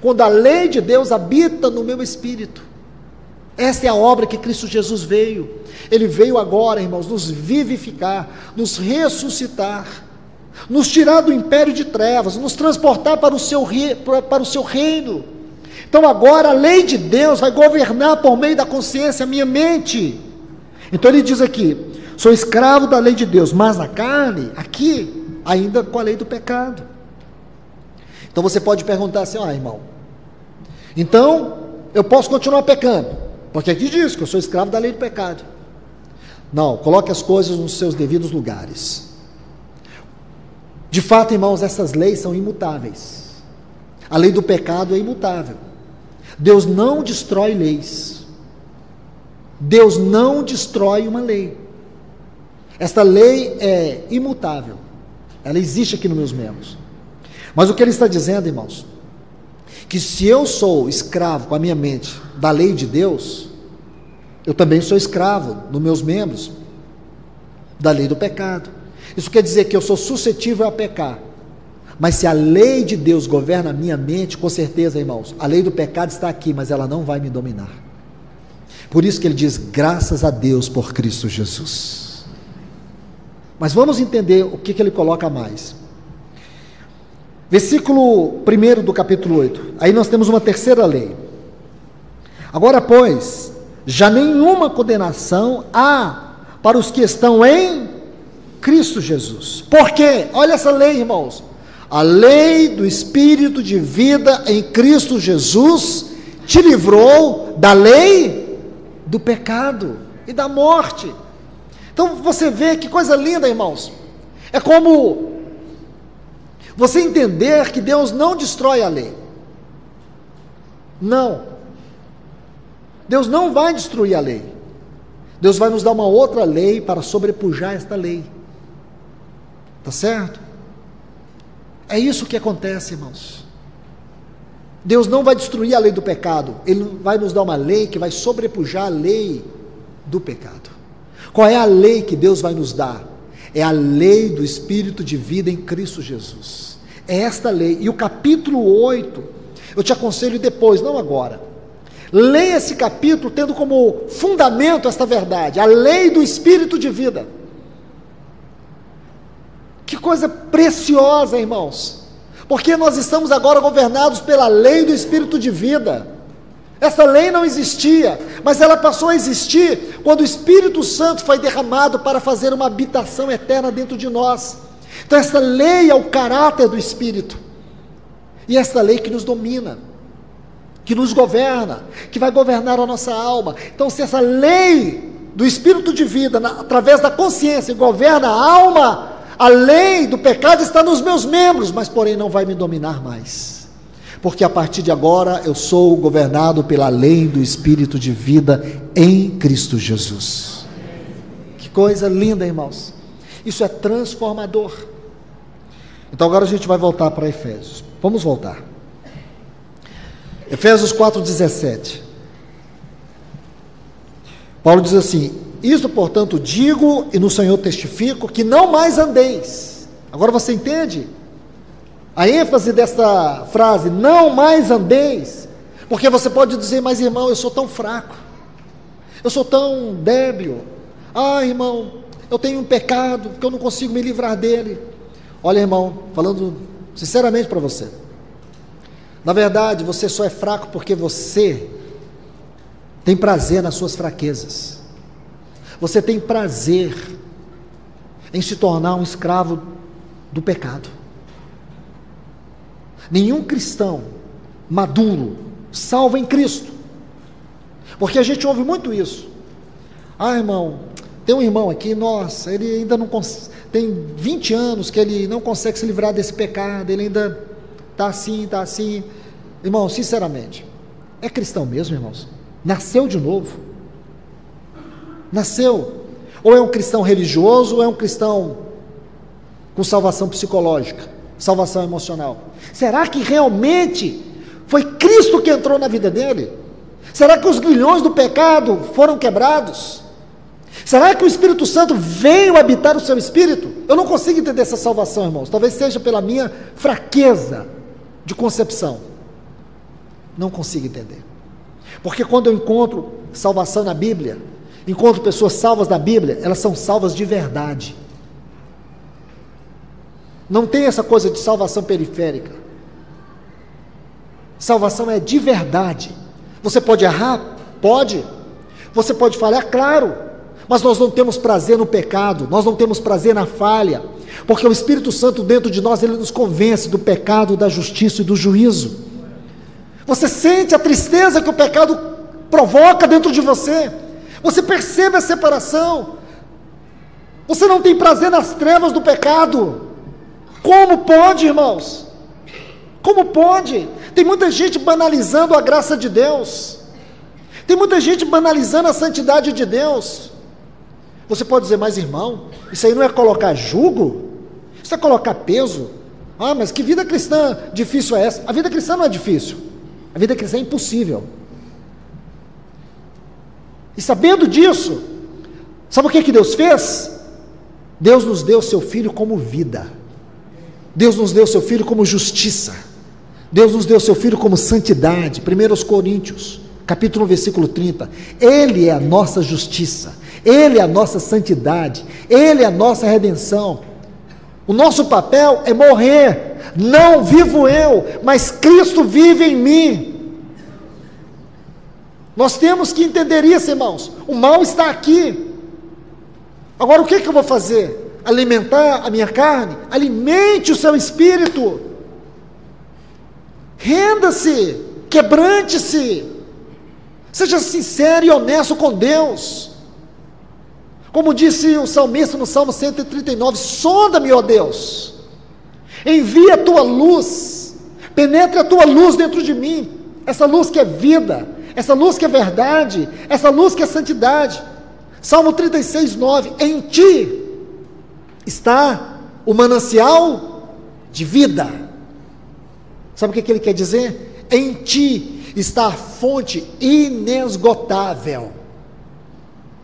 quando a lei de Deus habita no meu espírito. Essa é a obra que Cristo Jesus veio. Ele veio agora, irmãos, nos vivificar, nos ressuscitar, nos tirar do império de trevas, nos transportar para o seu reino. Então agora a lei de Deus vai governar por meio da consciência a minha mente. Então ele diz aqui: sou escravo da lei de Deus, mas na carne, aqui, ainda com a lei do pecado. Então você pode perguntar assim: irmão, então eu posso continuar pecando? Porque aqui diz que eu sou escravo da lei do pecado. Não, coloque as coisas nos seus devidos lugares. De fato, irmãos, essas leis são imutáveis. A lei do pecado é imutável. Deus não destrói leis. Deus não destrói uma lei. Esta lei é imutável. Ela existe aqui nos meus membros. Mas o que ele está dizendo, irmãos, que se eu sou escravo com a minha mente da lei de Deus, eu também sou escravo nos meus membros da lei do pecado. Isso quer dizer que eu sou suscetível a pecar. Mas se a lei de Deus governa a minha mente, com certeza, irmãos, a lei do pecado está aqui, mas ela não vai me dominar. Por isso que ele diz: graças a Deus por Cristo Jesus. Mas vamos entender o que ele coloca mais. Versículo 1 do capítulo 8, aí nós temos uma terceira lei. Agora, pois, já nenhuma condenação há para os que estão em Cristo Jesus. Por quê? Olha essa lei, irmãos. A lei do Espírito de vida em Cristo Jesus te livrou da lei do pecado e da morte. Então você vê que coisa linda, irmãos. É como você entender que Deus não destrói a lei. Não. Deus não vai destruir a lei. Deus vai nos dar uma outra lei para sobrepujar esta lei. Tá certo? É isso que acontece, irmãos. Deus não vai destruir a lei do pecado. Ele vai nos dar uma lei que vai sobrepujar a lei do pecado. Qual é a lei que Deus vai nos dar? É a lei do Espírito de vida em Cristo Jesus. É esta lei. E o capítulo 8, eu te aconselho depois, não agora. Leia esse capítulo tendo como fundamento esta verdade, a lei do Espírito de vida. Que coisa preciosa, irmãos. Porque nós estamos agora governados pela lei do Espírito de vida. Essa lei não existia, mas ela passou a existir quando o Espírito Santo foi derramado para fazer uma habitação eterna dentro de nós. Então essa lei é o caráter do Espírito, e esta lei que nos domina, que nos governa, que vai governar a nossa alma. Então se essa lei do Espírito de vida, através da consciência, governa a alma, a lei do pecado está nos meus membros, mas porém não vai me dominar mais, porque a partir de agora eu sou governado pela lei do Espírito de vida em Cristo Jesus. Que coisa linda, irmãos. Isso é transformador. Então agora a gente vai voltar para Efésios. Vamos voltar. Efésios 4,17. Paulo diz assim: isto, portanto, digo e no Senhor testifico, que não mais andeis. Agora você entende a ênfase dessa frase, não mais andeis, porque você pode dizer: mas irmão, eu sou tão fraco, eu sou tão débil, irmão, eu tenho um pecado que eu não consigo me livrar dele. Olha, irmão, falando sinceramente para você, na verdade você só é fraco porque você tem prazer nas suas fraquezas. Você tem prazer em se tornar um escravo do pecado. Nenhum cristão maduro salvo em Cristo, porque a gente ouve muito isso. Irmão, tem um irmão aqui, nossa, ele ainda não tem 20 anos que ele não consegue se livrar desse pecado, ele ainda está assim. Irmão, sinceramente, é cristão mesmo, irmãos? Nasceu de novo? Nasceu? Ou é um cristão religioso, ou é um cristão com salvação psicológica, salvação emocional? Será que realmente foi Cristo que entrou na vida dele? Será que os grilhões do pecado foram quebrados? Será que o Espírito Santo veio habitar o seu espírito? Eu não consigo entender essa salvação, irmãos. Talvez seja pela minha fraqueza de concepção. Não consigo entender. Porque quando eu encontro salvação na Bíblia, encontro pessoas salvas na Bíblia, elas são salvas de verdade. Não tem essa coisa de salvação periférica. Salvação é de verdade. Você pode errar? Pode. Você pode falhar? Claro. Mas nós não temos prazer no pecado, nós não temos prazer na falha, porque o Espírito Santo dentro de nós, ele nos convence do pecado, da justiça e do juízo. Você sente a tristeza que o pecado provoca dentro de você. Você percebe a separação. Você não tem prazer nas trevas do pecado. Como pode, irmãos? Como pode? Tem muita gente banalizando a graça de Deus. Tem muita gente banalizando a santidade de Deus. Você pode dizer: mas irmão, isso aí não é colocar jugo? Isso é colocar peso? Mas que vida cristã difícil é essa? A vida cristã não é difícil. A vida cristã é impossível. E sabendo disso, sabe o que Deus fez? Deus nos deu seu Filho como vida. Deus nos deu seu Filho como justiça. Deus nos deu seu Filho como santidade. 1 Coríntios, capítulo 1, versículo 30. Ele é a nossa justiça. Ele é a nossa santidade. Ele é a nossa redenção. O nosso papel é morrer. Não vivo eu, mas Cristo vive em mim. Nós temos que entender isso, irmãos. O mal está aqui. Agora o que eu vou fazer? Alimentar a minha carne? Alimente o seu espírito. Renda-se, quebrante-se. Seja sincero e honesto com Deus. Como disse o salmista no Salmo 139, sonda-me, ó Deus, envia a tua luz, penetre a tua luz dentro de mim, essa luz que é vida, essa luz que é verdade, essa luz que é santidade. Salmo 36, 9, em ti está o manancial de vida. Sabe o que ele quer dizer? Em ti está a fonte inesgotável.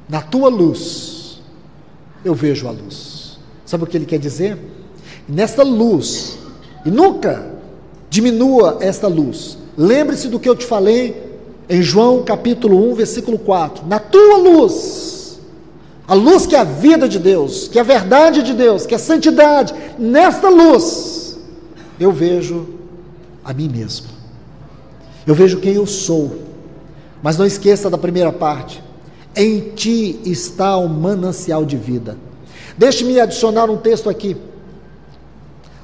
Na tua luz eu vejo a luz. Sabe o que ele quer dizer? Nesta luz, e nunca diminua esta luz. Lembre-se do que eu te falei em João capítulo 1, versículo 4. Na tua luz, a luz que é a vida de Deus, que é a verdade de Deus, que é a santidade, nesta luz eu vejo a mim mesmo. Eu vejo quem eu sou. Mas não esqueça da primeira parte: em ti está o manancial de vida. Deixe-me adicionar um texto aqui.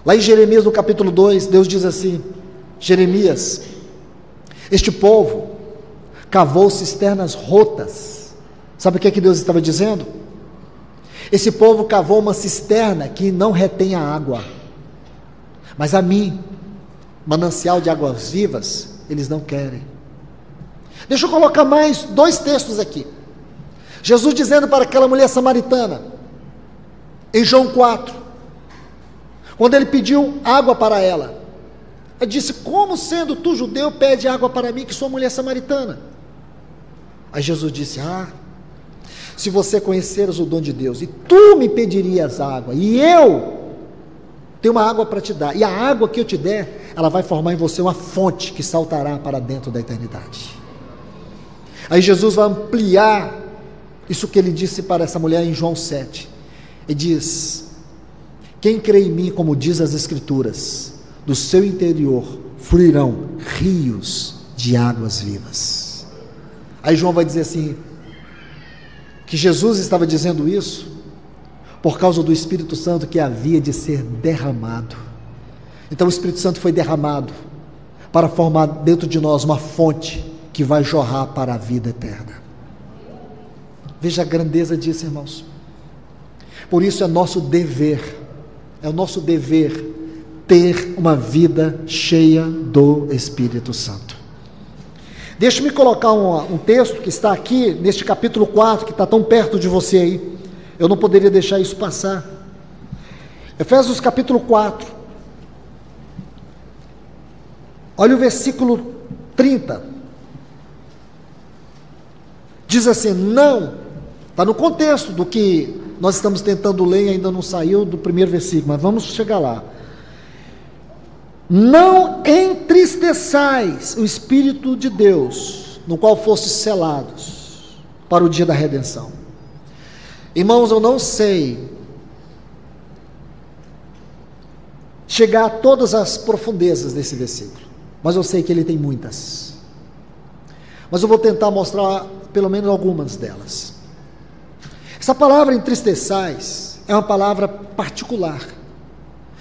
Lá em Jeremias, no capítulo 2, Deus diz assim: Jeremias, este povo cavou cisternas rotas. Sabe o que Deus estava dizendo? Esse povo cavou uma cisterna que não retém a água, mas a mim, manancial de águas vivas, eles não querem. Deixa eu colocar mais 2 textos aqui. Jesus dizendo para aquela mulher samaritana, Em João 4, quando ele pediu água para ela, ele disse: como sendo tu judeu, pede água para mim, que sou mulher samaritana? Aí Jesus disse: se você conheceras o dom de Deus, e tu me pedirias água, e eu tenho uma água para te dar, e a água que eu te der, ela vai formar em você uma fonte que saltará para dentro da eternidade. Aí Jesus vai ampliar isso que ele disse para essa mulher em João 7, e diz: quem crê em mim, como diz as Escrituras, do seu interior fluirão rios de águas vivas. Aí João vai dizer assim, que Jesus estava dizendo isso por causa do Espírito Santo que havia de ser derramado. Então o Espírito Santo foi derramado para formar dentro de nós uma fonte que vai jorrar para a vida eterna. Veja a grandeza disso, irmãos. Por isso é nosso dever ter uma vida cheia do Espírito Santo. Deixe-me colocar um texto que está aqui, neste capítulo 4, que está tão perto de você aí. Eu não poderia deixar isso passar. Efésios capítulo 4. Olha o versículo 30. Diz assim: não, está no contexto do que nós estamos tentando ler e ainda não saiu do primeiro versículo, mas vamos chegar lá. Não entristeçais o Espírito de Deus, no qual fostes selados para o dia da redenção. Irmãos, eu não sei chegar a todas as profundezas desse versículo, mas eu sei que ele tem muitas. Mas eu vou tentar mostrar pelo menos algumas delas. Essa palavra entristeçais é uma palavra particular.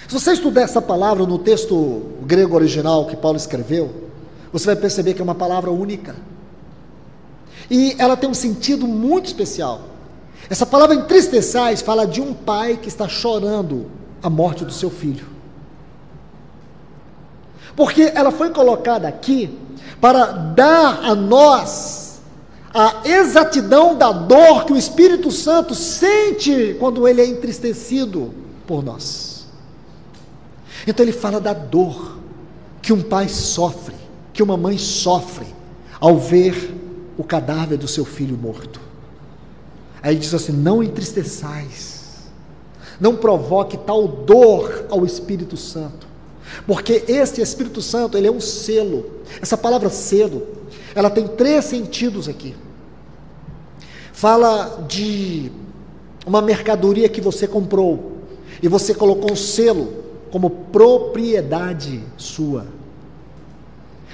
Se você estudar essa palavra no texto grego original que Paulo escreveu, você vai perceber que é uma palavra única. E ela tem um sentido muito especial. Essa palavra entristeçais fala de um pai que está chorando a morte do seu filho. Porque ela foi colocada aqui para dar a nós a exatidão da dor que o Espírito Santo sente quando ele é entristecido por nós. Então ele fala da dor que um pai sofre, que uma mãe sofre ao ver o cadáver do seu filho morto. Aí diz assim: não entristeçais, não provoque tal dor ao Espírito Santo, porque este Espírito Santo, ele é um selo. Essa palavra selo, ela tem 3 sentidos aqui. Fala de uma mercadoria que você comprou, e você colocou um selo como propriedade sua.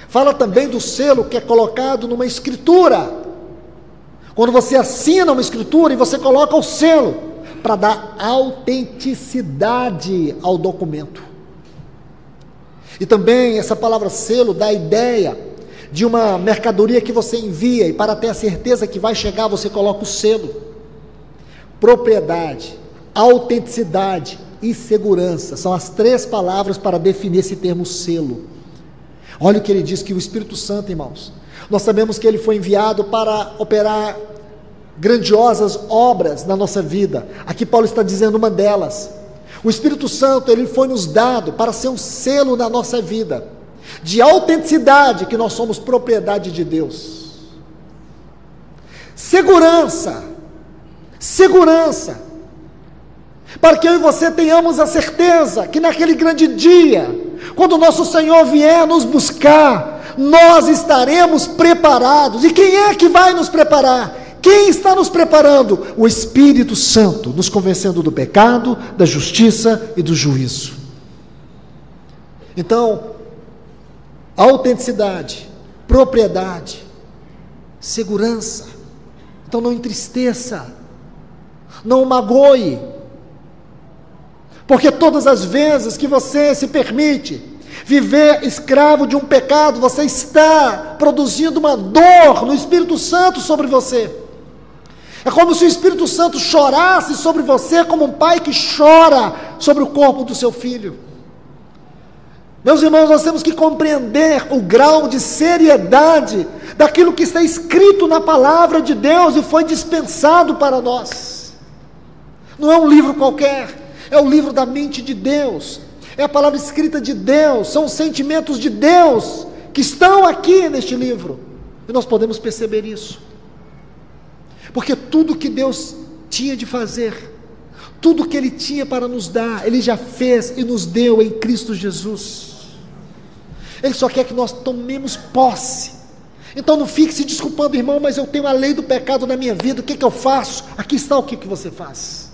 Fala também do selo que é colocado numa escritura, quando você assina uma escritura e você coloca o selo, para dar autenticidade ao documento. E também essa palavra selo dá a ideia de uma mercadoria que você envia, e para ter a certeza que vai chegar, você coloca o selo. Propriedade, autenticidade e segurança são as 3 palavras para definir esse termo selo. Olha o que ele diz, que o Espírito Santo, irmãos, nós sabemos que ele foi enviado para operar grandiosas obras na nossa vida. Aqui Paulo está dizendo uma delas. O Espírito Santo, ele foi nos dado para ser um selo na nossa vida, de autenticidade, que nós somos propriedade de Deus. Segurança, para que eu e você tenhamos a certeza que naquele grande dia, quando o nosso Senhor vier nos buscar, nós estaremos preparados. E quem é que vai nos preparar? Quem está nos preparando? O Espírito Santo, nos convencendo do pecado, da justiça e do juízo. Então, autenticidade, propriedade, segurança. Então não entristeça, não magoe, porque todas as vezes que você se permite viver escravo de um pecado, você está produzindo uma dor no Espírito Santo sobre você. É como se o Espírito Santo chorasse sobre você, como um pai que chora sobre o corpo do seu filho. Meus irmãos, nós temos que compreender o grau de seriedade daquilo que está escrito na palavra de Deus e foi dispensado para nós. Não é um livro qualquer, é o livro da mente de Deus, é a palavra escrita de Deus, são os sentimentos de Deus que estão aqui neste livro, e nós podemos perceber isso, porque tudo que Deus tinha de fazer, tudo que Ele tinha para nos dar, Ele já fez e nos deu em Cristo Jesus. Ele só quer que nós tomemos posse. Então não fique se desculpando, irmão, mas eu tenho a lei do pecado na minha vida, o que eu faço? Aqui está o que você faz.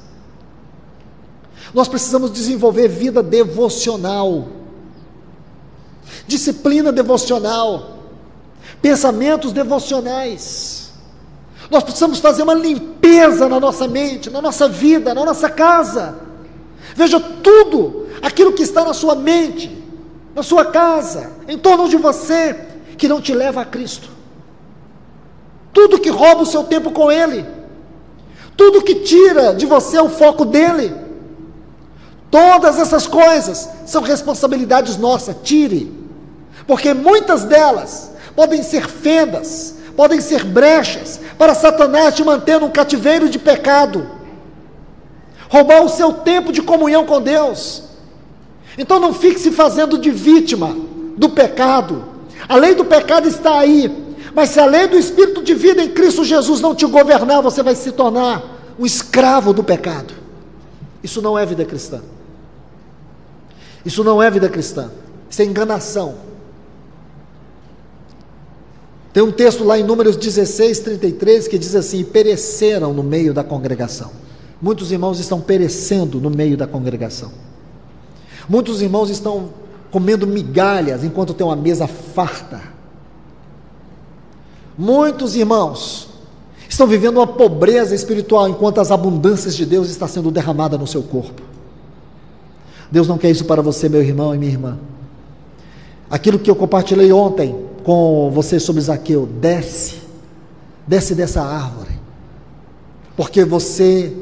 Nós precisamos desenvolver vida devocional, disciplina devocional, pensamentos devocionais. Nós precisamos fazer uma limpeza na nossa mente, na nossa vida, na nossa casa. Veja tudo aquilo que está na sua mente, na sua casa, em torno de você, que não te leva a Cristo. Tudo que rouba o seu tempo com Ele, tudo que tira de você o foco dEle, todas essas coisas são responsabilidades nossas. Tire, porque muitas delas podem ser fendas, podem ser brechas para Satanás te manter num cativeiro de pecado, roubar o seu tempo de comunhão com Deus. Então não fique se fazendo de vítima do pecado. A lei do pecado está aí, mas se a lei do Espírito de vida em Cristo Jesus não te governar, você vai se tornar um escravo do pecado. Isso não é vida cristã. Isso não é vida cristã. Isso é enganação. Tem um texto lá em Números 16, 33, que diz assim: pereceram no meio da congregação. Muitos irmãos estão perecendo no meio da congregação. Muitos irmãos estão comendo migalhas enquanto tem uma mesa farta. Muitos irmãos estão vivendo uma pobreza espiritual enquanto as abundâncias de Deus estão sendo derramadas no seu corpo. Deus não quer isso para você, meu irmão e minha irmã. Aquilo que eu compartilhei ontem com você sobre Zaqueu, desce dessa árvore, porque você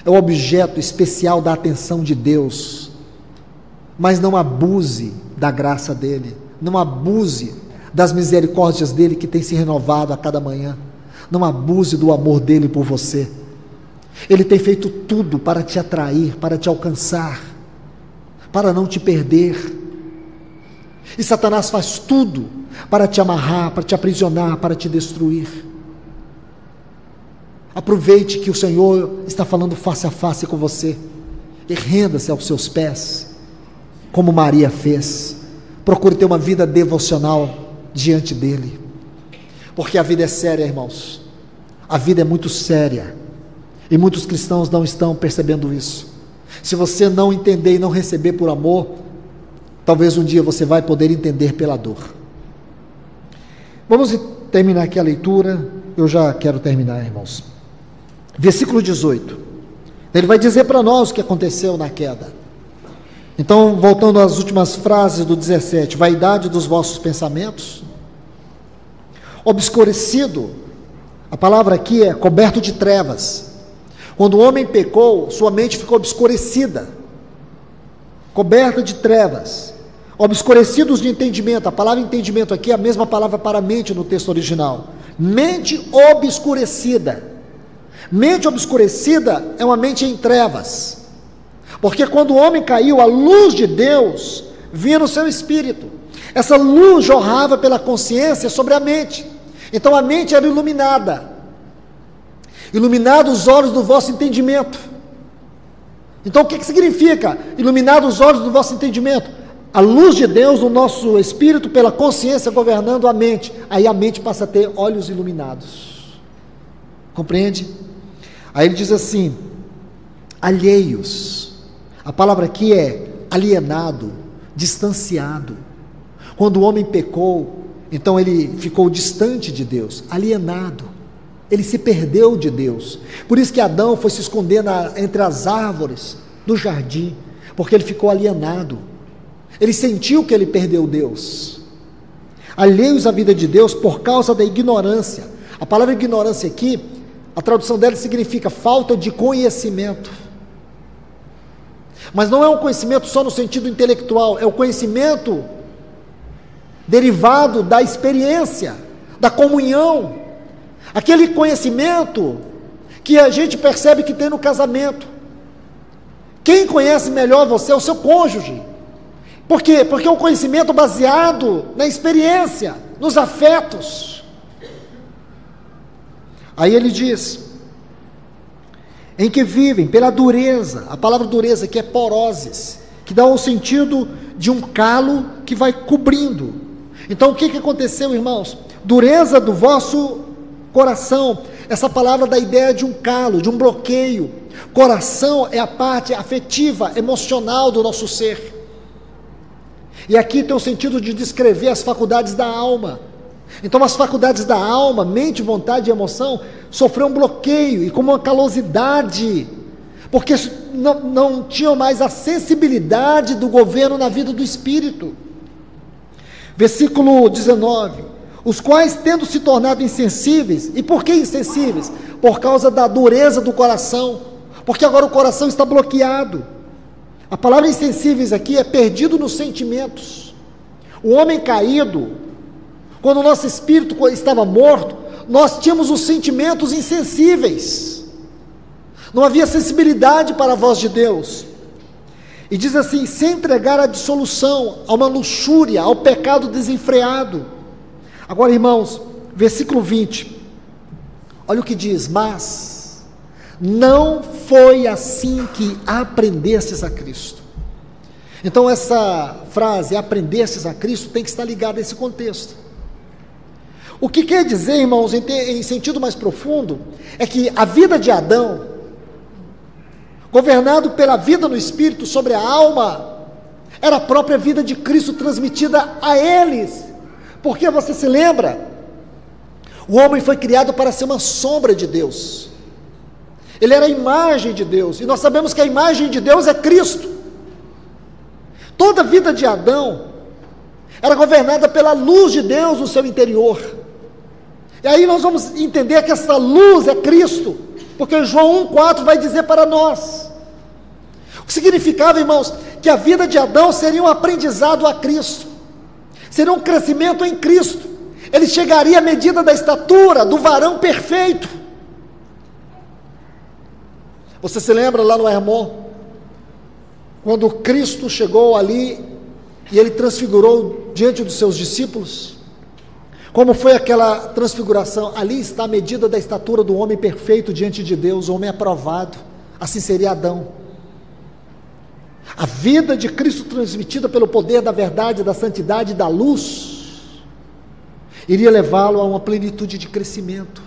é o objeto especial da atenção de Deus. Mas não abuse da graça dEle, não abuse das misericórdias dEle que tem se renovado a cada manhã, não abuse do amor dEle por você. Ele tem feito tudo para te atrair, para te alcançar, para não te perder, e Satanás faz tudo para te amarrar, para te aprisionar, para te destruir. Aproveite que o Senhor está falando face a face com você, e renda-se aos seus pés, como Maria fez. Procure ter uma vida devocional diante dEle, porque a vida é séria, irmãos. A vida é muito séria, e muitos cristãos não estão percebendo isso. Se você não entender e não receber por amor, talvez um dia você vai poder entender pela dor. Vamos terminar aqui a leitura. Eu já quero terminar, irmãos. Versículo 18, ele vai dizer para nós o que aconteceu na queda. Então, voltando às últimas frases do 17, vaidade dos vossos pensamentos, obscurecido, a palavra aqui é coberto de trevas. Quando o homem pecou, sua mente ficou obscurecida, coberta de trevas, obscurecidos de entendimento. A palavra entendimento aqui é a mesma palavra para mente no texto original, mente obscurecida. Mente obscurecida é uma mente em trevas, porque quando o homem caiu, a luz de Deus vinha no seu espírito, essa luz jorrava pela consciência sobre a mente, então a mente era iluminados os olhos do vosso entendimento. Então o que significa iluminados os olhos do vosso entendimento? A luz de Deus no nosso espírito, pela consciência governando a mente, aí a mente passa a ter olhos iluminados, compreende? Aí ele diz assim, alheios. A palavra aqui é alienado, distanciado. Quando o homem pecou, então ele ficou distante de Deus, alienado. Ele se perdeu de Deus. Por isso que Adão foi se esconder entre as árvores do jardim, porque ele ficou alienado. Ele sentiu que ele perdeu Deus. Alheios à vida de Deus por causa da ignorância. A palavra ignorância aqui, a tradução dela significa falta de conhecimento. Mas não é um conhecimento só no sentido intelectual, é o conhecimento derivado da experiência, da comunhão, aquele conhecimento que a gente percebe que tem no casamento. Quem conhece melhor você é o seu cônjuge. Por quê? Porque é um conhecimento baseado na experiência, nos afetos. Aí ele diz, em que vivem pela dureza, a palavra dureza aqui é poroses, que dá o sentido de um calo que vai cobrindo. Então o que aconteceu, irmãos? Dureza do vosso coração, essa palavra dá a ideia de um calo, de um bloqueio. Coração é a parte afetiva, emocional do nosso ser. E aqui tem o sentido de descrever as faculdades da alma. Então as faculdades da alma, mente, vontade e emoção, sofreram um bloqueio e com uma calosidade, porque não tinham mais a sensibilidade do governo na vida do Espírito. Versículo 19, os quais tendo se tornado insensíveis, e por que insensíveis? Por causa da dureza do coração, porque agora o coração está bloqueado. A palavra insensíveis aqui é perdido nos sentimentos. O homem caído, quando o nosso espírito estava morto, nós tínhamos os sentimentos insensíveis, não havia sensibilidade para a voz de Deus. E diz assim, se entregar à dissolução, a uma luxúria, ao pecado desenfreado. Agora, irmãos, versículo 20, olha o que diz, mas não foi assim que aprendestes a Cristo. Então essa frase, aprendestes a Cristo, tem que estar ligada a esse contexto. O que quer dizer, irmãos, em sentido mais profundo, é que a vida de Adão, governado pela vida no Espírito sobre a alma, era a própria vida de Cristo transmitida a eles. Porque você se lembra? O homem foi criado para ser uma sombra de Deus. Ele era a imagem de Deus, e nós sabemos que a imagem de Deus é Cristo. Toda a vida de Adão era governada pela luz de Deus no seu interior. E aí nós vamos entender que essa luz é Cristo, porque João 1,4 vai dizer para nós. O que significava, irmãos, que a vida de Adão seria um aprendizado a Cristo, seria um crescimento em Cristo. Ele chegaria à medida da estatura do varão perfeito. Você se lembra lá no Hermon, quando Cristo chegou ali e ele transfigurou diante dos seus discípulos? Como foi aquela transfiguração? Ali está a medida da estatura do homem perfeito diante de Deus, o homem aprovado. Assim seria Adão. A vida de Cristo transmitida pelo poder da verdade, da santidade e da luz, iria levá-lo a uma plenitude de crescimento.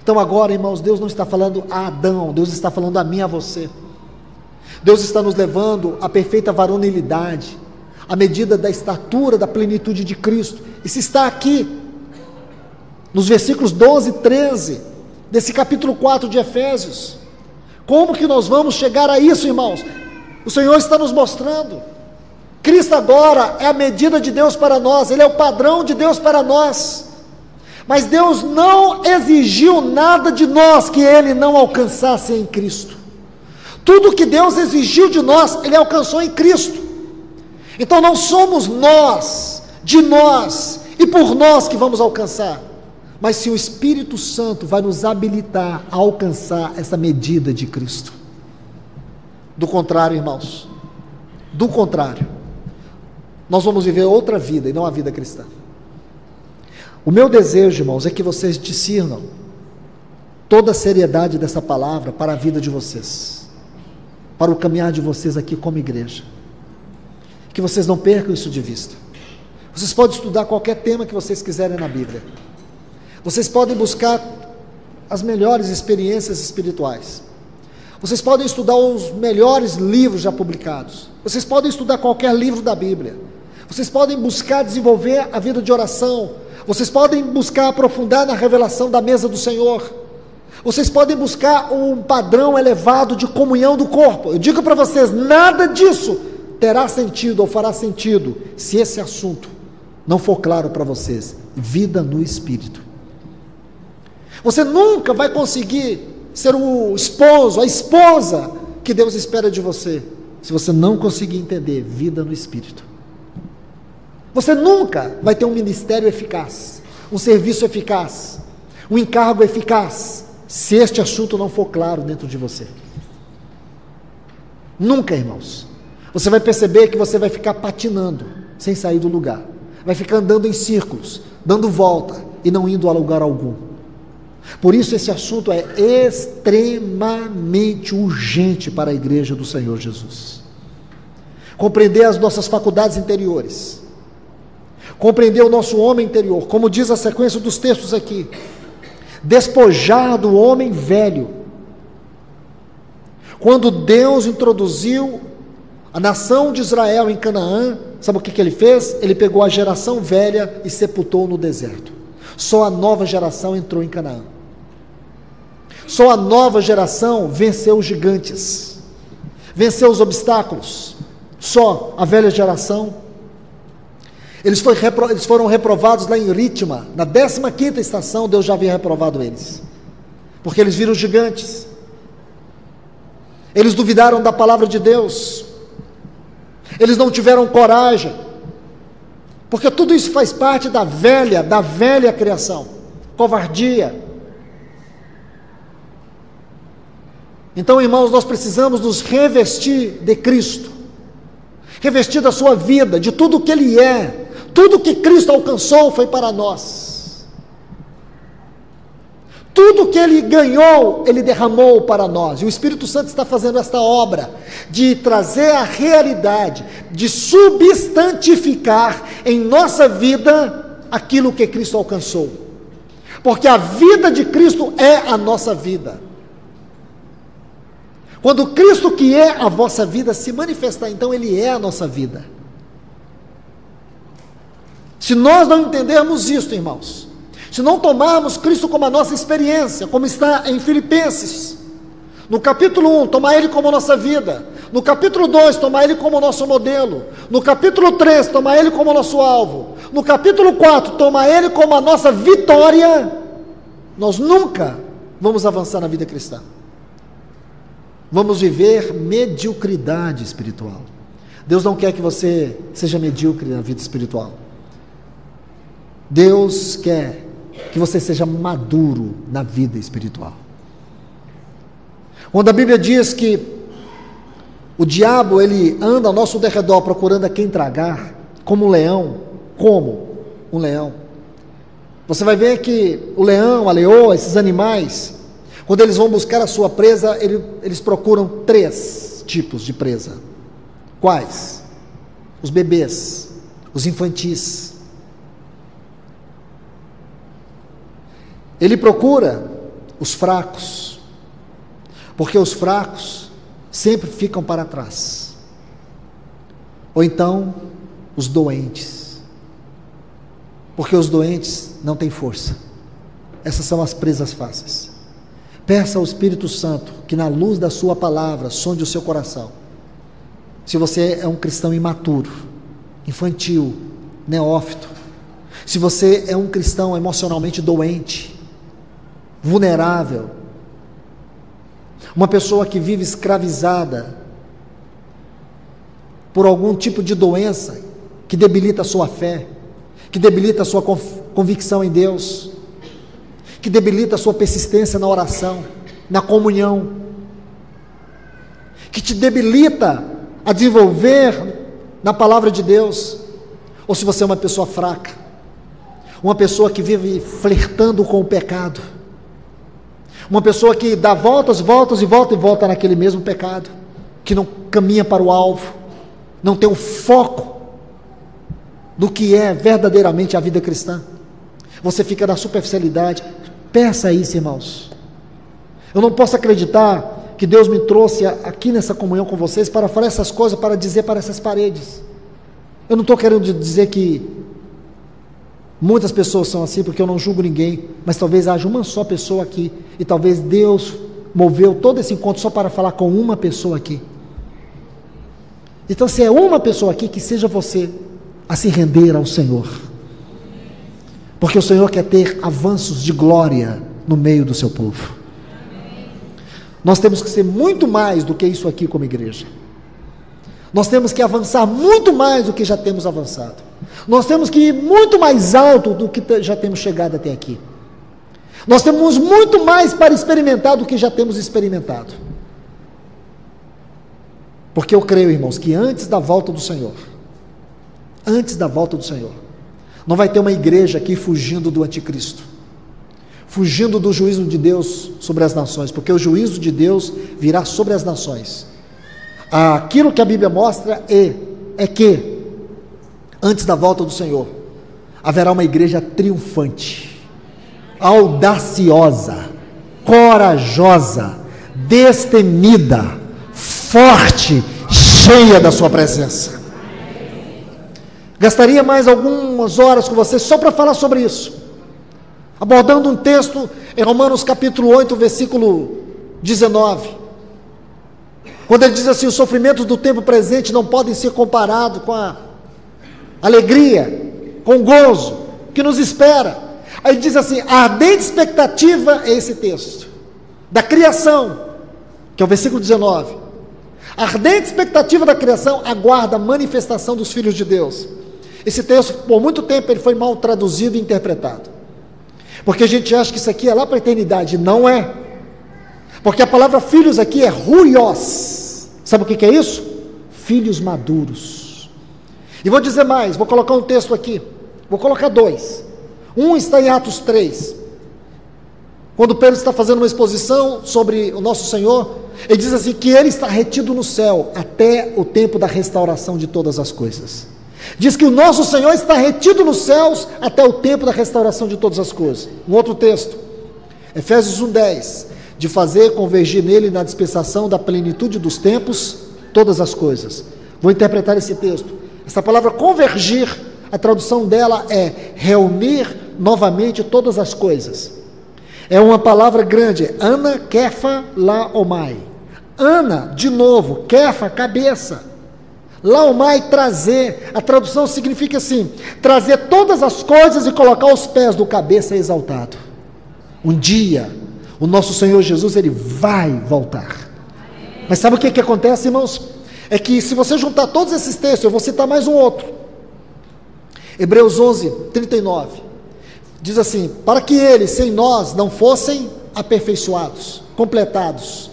Então agora, irmãos, Deus não está falando a Adão, Deus está falando a mim e a você. Deus está nos levando à perfeita varonilidade, à medida da estatura, da plenitude de Cristo. E se está aqui, nos versículos 12 e 13, desse capítulo 4 de Efésios. Como que nós vamos chegar a isso, irmãos? O Senhor está nos mostrando. Cristo agora é a medida de Deus para nós, Ele é o padrão de Deus para nós. Mas Deus não exigiu nada de nós que Ele não alcançasse em Cristo. Tudo que Deus exigiu de nós, Ele alcançou em Cristo. Então não somos nós, de nós e por nós que vamos alcançar, mas sim o Espírito Santo vai nos habilitar a alcançar essa medida de Cristo. Do contrário, irmãos, do contrário, nós vamos viver outra vida e não a vida cristã. O meu desejo, irmãos, é que vocês discernam toda a seriedade dessa palavra para a vida de vocês, para o caminhar de vocês aqui como igreja, que vocês não percam isso de vista. Vocês podem estudar qualquer tema que vocês quiserem na Bíblia, vocês podem buscar as melhores experiências espirituais, vocês podem estudar os melhores livros já publicados, vocês podem estudar qualquer livro da Bíblia, vocês podem buscar desenvolver a vida de oração, vocês podem buscar aprofundar na revelação da mesa do Senhor, vocês podem buscar um padrão elevado de comunhão do corpo. Eu digo para vocês, nada disso terá sentido ou fará sentido se esse assunto não for claro para vocês. Vida no Espírito. Você nunca vai conseguir ser o esposo, a esposa que Deus espera de você, se você não conseguir entender vida no Espírito. Você nunca vai ter um ministério eficaz, um serviço eficaz, um encargo eficaz, se este assunto não for claro dentro de você. Nunca, irmãos. Você vai perceber que você vai ficar patinando, sem sair do lugar. Vai ficar andando em círculos, dando volta e não indo a lugar algum. Por isso esse assunto é extremamente urgente para a igreja do Senhor Jesus. Compreender as nossas faculdades interiores, compreender o nosso homem interior, como diz a sequência dos textos aqui, despojar do homem velho. Quando Deus introduziu a nação de Israel em Canaã, sabe o que ele fez? Ele pegou a geração velha e sepultou no deserto. Só a nova geração entrou em Canaã. Só a nova geração venceu os gigantes, venceu os obstáculos. Só a velha geração. Eles foram reprovados lá em Ritma, na 15ª estação. Deus já havia reprovado eles, porque eles viram gigantes, eles duvidaram da palavra de Deus, eles não tiveram coragem, porque tudo isso faz parte da velha criação, covardia. Então, irmãos, nós precisamos nos revestir de Cristo, revestir da sua vida, de tudo o que Ele é. Tudo que Cristo alcançou foi para nós. Tudo que Ele ganhou, Ele derramou para nós. E o Espírito Santo está fazendo esta obra de trazer a realidade, de substantificar em nossa vida aquilo que Cristo alcançou. Porque a vida de Cristo é a nossa vida. Quando Cristo, que é a vossa vida, se manifestar, então Ele é a nossa vida. Se nós não entendermos isso, irmãos, se não tomarmos Cristo como a nossa experiência, como está em Filipenses, no capítulo 1, tomar Ele como a nossa vida, no capítulo 2, tomar Ele como o nosso modelo, no capítulo 3, tomar Ele como o nosso alvo, no capítulo 4, tomar Ele como a nossa vitória, nós nunca vamos avançar na vida cristã. Vamos viver mediocridade espiritual. Deus não quer que você seja medíocre na vida espiritual. Deus quer que você seja maduro na vida espiritual. Quando a Bíblia diz que o diabo, ele anda ao nosso derredor procurando a quem tragar, como um leão, você vai ver que o leão, a leoa, esses animais, quando eles vão buscar a sua presa, eles procuram 3 tipos de presa. Quais? Os bebês, os infantis. Ele procura os fracos, porque os fracos sempre ficam para trás. Ou então, os doentes, porque os doentes não têm força. Essas são as presas fáceis. Peça ao Espírito Santo que na luz da sua palavra sonde o seu coração. Se você é um cristão imaturo, infantil, neófito, se você é um cristão emocionalmente doente, vulnerável, uma pessoa que vive escravizada por algum tipo de doença que debilita a sua fé, que debilita a sua convicção em Deus, que debilita a sua persistência na oração, na comunhão, que te debilita a desenvolver na palavra de Deus. Ou se você é uma pessoa fraca, uma pessoa que vive flertando com o pecado, uma pessoa que dá voltas e volta naquele mesmo pecado, que não caminha para o alvo, não tem o foco do que é verdadeiramente a vida cristã, você fica na superficialidade. Peça isso, irmãos. Eu não posso acreditar que Deus me trouxe aqui nessa comunhão com vocês para falar essas coisas, para dizer para essas paredes. Eu não estou querendo dizer que muitas pessoas são assim, porque eu não julgo ninguém, mas talvez haja uma só pessoa aqui, e talvez Deus moveu todo esse encontro só para falar com uma pessoa aqui. Então, se é uma pessoa aqui, que seja você a se render ao Senhor, porque o Senhor quer ter avanços de glória no meio do seu povo. Nós temos que ser muito mais do que isso aqui como igreja. Nós temos que avançar muito mais do que já temos avançado. Nós temos que ir muito mais alto do que já temos chegado até aqui. Nós temos muito mais para experimentar do que já temos experimentado. Porque eu creio, irmãos, que antes da volta do Senhor, não vai ter uma igreja aqui fugindo do anticristo, fugindo do juízo de Deus sobre as nações, porque o juízo de Deus virá sobre as nações. Aquilo que a Bíblia mostra é que, antes da volta do Senhor, haverá uma igreja triunfante, audaciosa, corajosa, destemida, forte, cheia da sua presença. Gastaria mais algumas horas com você só para falar sobre isso, abordando um texto em Romanos capítulo 8, versículo 19, quando ele diz assim: os sofrimentos do tempo presente não podem ser comparados com a alegria, com o gozo que nos espera. Aí ele diz assim: a ardente expectativa é esse texto, da criação, que é o versículo 19, a ardente expectativa da criação aguarda a manifestação dos filhos de Deus. Esse texto, por muito tempo, ele foi mal traduzido e interpretado, porque a gente acha que isso aqui é lá para a eternidade. Não é, porque a palavra filhos aqui é ruios. Sabe o que é isso? Filhos maduros. E vou dizer mais, vou colocar um texto aqui, vou colocar dois. Um está em Atos 3, quando Pedro está fazendo uma exposição sobre o nosso Senhor, ele diz assim, que ele está retido no céu até o tempo da restauração de todas as coisas. Diz que o nosso Senhor está retido nos céus até o tempo da restauração de todas as coisas. Um outro texto, Efésios 1:10, de fazer convergir nele na dispensação da plenitude dos tempos todas as coisas. Vou interpretar esse texto. Essa palavra convergir, a tradução dela é reunir novamente todas as coisas. É uma palavra grande, ana, kefa, laomai. Ana, de novo, kefa, cabeça. Laomai, trazer. A tradução significa assim: trazer todas as coisas e colocar aos pés do cabeça exaltado. Um dia, o nosso Senhor Jesus, ele vai voltar. Mas sabe o que acontece, irmãos? É que se você juntar todos esses textos, eu vou citar mais um outro. Hebreus 11:39. Diz assim: para que eles, sem nós, não fossem aperfeiçoados, completados.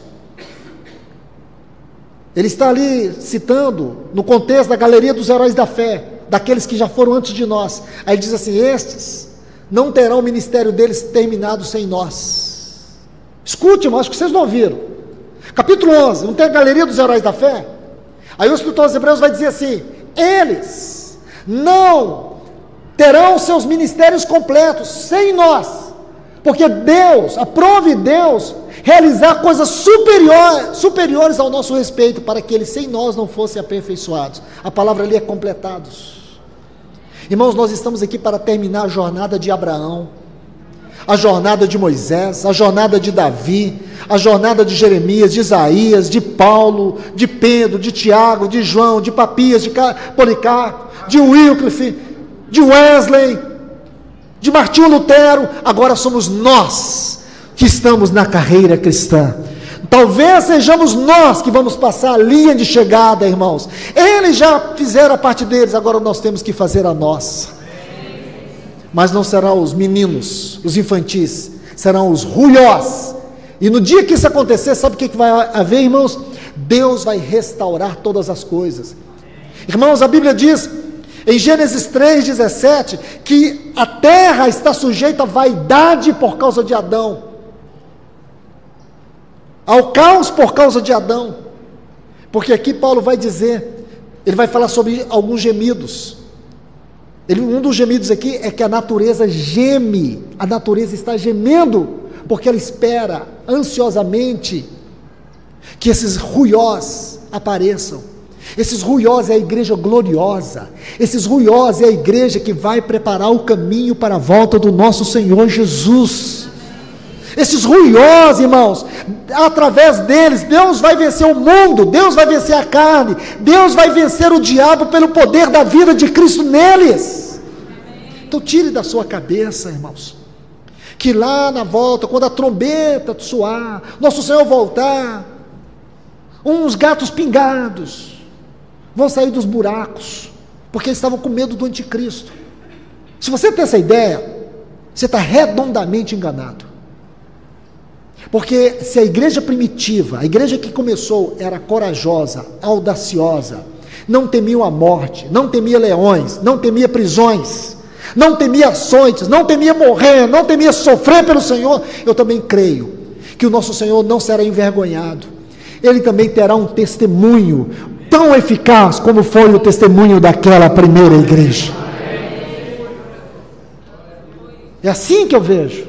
Ele está ali citando, no contexto da galeria dos heróis da fé, daqueles que já foram antes de nós. Aí ele diz assim: estes não terão o ministério deles terminado sem nós. Escute, irmão, acho que vocês não ouviram. Capítulo 11, não tem a galeria dos heróis da fé? Aí o escritor aos Hebreus vai dizer assim: eles não terão seus ministérios completos sem nós, porque Deus, aprove Deus realizar coisas superiores ao nosso respeito, para que eles sem nós não fossem aperfeiçoados. A palavra ali é completados. Irmãos, nós estamos aqui para terminar a jornada de Abraão, a jornada de Moisés, a jornada de Davi, a jornada de Jeremias, de Isaías, de Paulo, de Pedro, de Tiago, de João, de Papias, de Policarpo, de Wycliffe, de Wesley, de Martinho Lutero. Agora somos nós que estamos na carreira cristã. Talvez sejamos nós que vamos passar a linha de chegada, irmãos. Eles já fizeram a parte deles, agora nós temos que fazer a nossa. Mas não serão os meninos, os infantis, serão os ruiós. E no dia que isso acontecer, sabe o que vai haver, irmãos? Deus vai restaurar todas as coisas. Irmãos, a Bíblia diz em Gênesis 3:17 que a terra está sujeita à vaidade por causa de Adão, ao caos por causa de Adão, porque aqui Paulo vai dizer, ele vai falar sobre alguns gemidos. Um dos gemidos aqui é que a natureza geme, a natureza está gemendo, porque ela espera ansiosamente que esses ruiós apareçam. Esses ruiós é a igreja gloriosa, esses ruiós é a igreja que vai preparar o caminho para a volta do nosso Senhor Jesus. Esses ruiós, irmãos, através deles, Deus vai vencer o mundo, Deus vai vencer a carne, Deus vai vencer o diabo pelo poder da vida de Cristo neles. Então tire da sua cabeça, irmãos, que lá na volta, quando a trombeta soar, nosso Senhor voltar, uns gatos pingados vão sair dos buracos, porque eles estavam com medo do anticristo. Se você tem essa ideia, você está redondamente enganado. Porque se a igreja primitiva, a igreja que começou, era corajosa, audaciosa, não temia a morte, não temia leões, não temia prisões, não temia açoites, não temia morrer, não temia sofrer pelo Senhor, eu também creio que o nosso Senhor não será envergonhado. Ele também terá um testemunho tão eficaz como foi o testemunho daquela primeira igreja. É assim que eu vejo,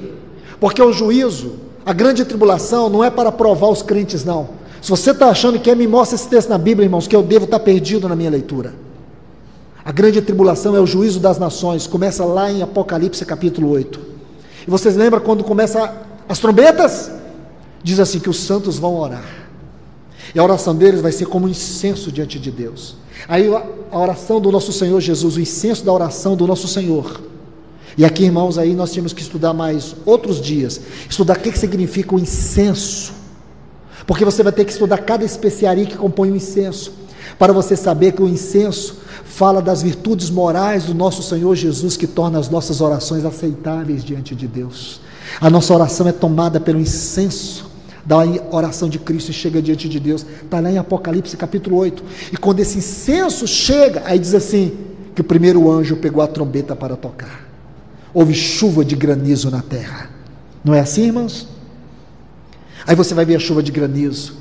porque o juízo, a grande tribulação, não é para provar os crentes, não. Se você está achando que me mostra esse texto na Bíblia, irmãos, que eu devo estar perdido na minha leitura. A grande tribulação é o juízo das nações, começa lá em Apocalipse capítulo 8. E vocês lembram quando começa as trombetas? Diz assim que os santos vão orar. E a oração deles vai ser como um incenso diante de Deus. Aí a oração do nosso Senhor Jesus, o incenso da oração do nosso Senhor. E aqui, irmãos, aí nós temos que estudar mais outros dias, estudar o que significa o incenso, porque você vai ter que estudar cada especiaria que compõe o incenso, para você saber que o incenso fala das virtudes morais do nosso Senhor Jesus, que torna as nossas orações aceitáveis diante de Deus. A nossa oração é tomada pelo incenso da oração de Cristo e chega diante de Deus, está lá em Apocalipse capítulo 8, e quando esse incenso chega, aí diz assim, que o primeiro anjo pegou a trombeta para tocar. Houve chuva de granizo na terra. Não é assim, irmãos? Aí você vai ver a chuva de granizo.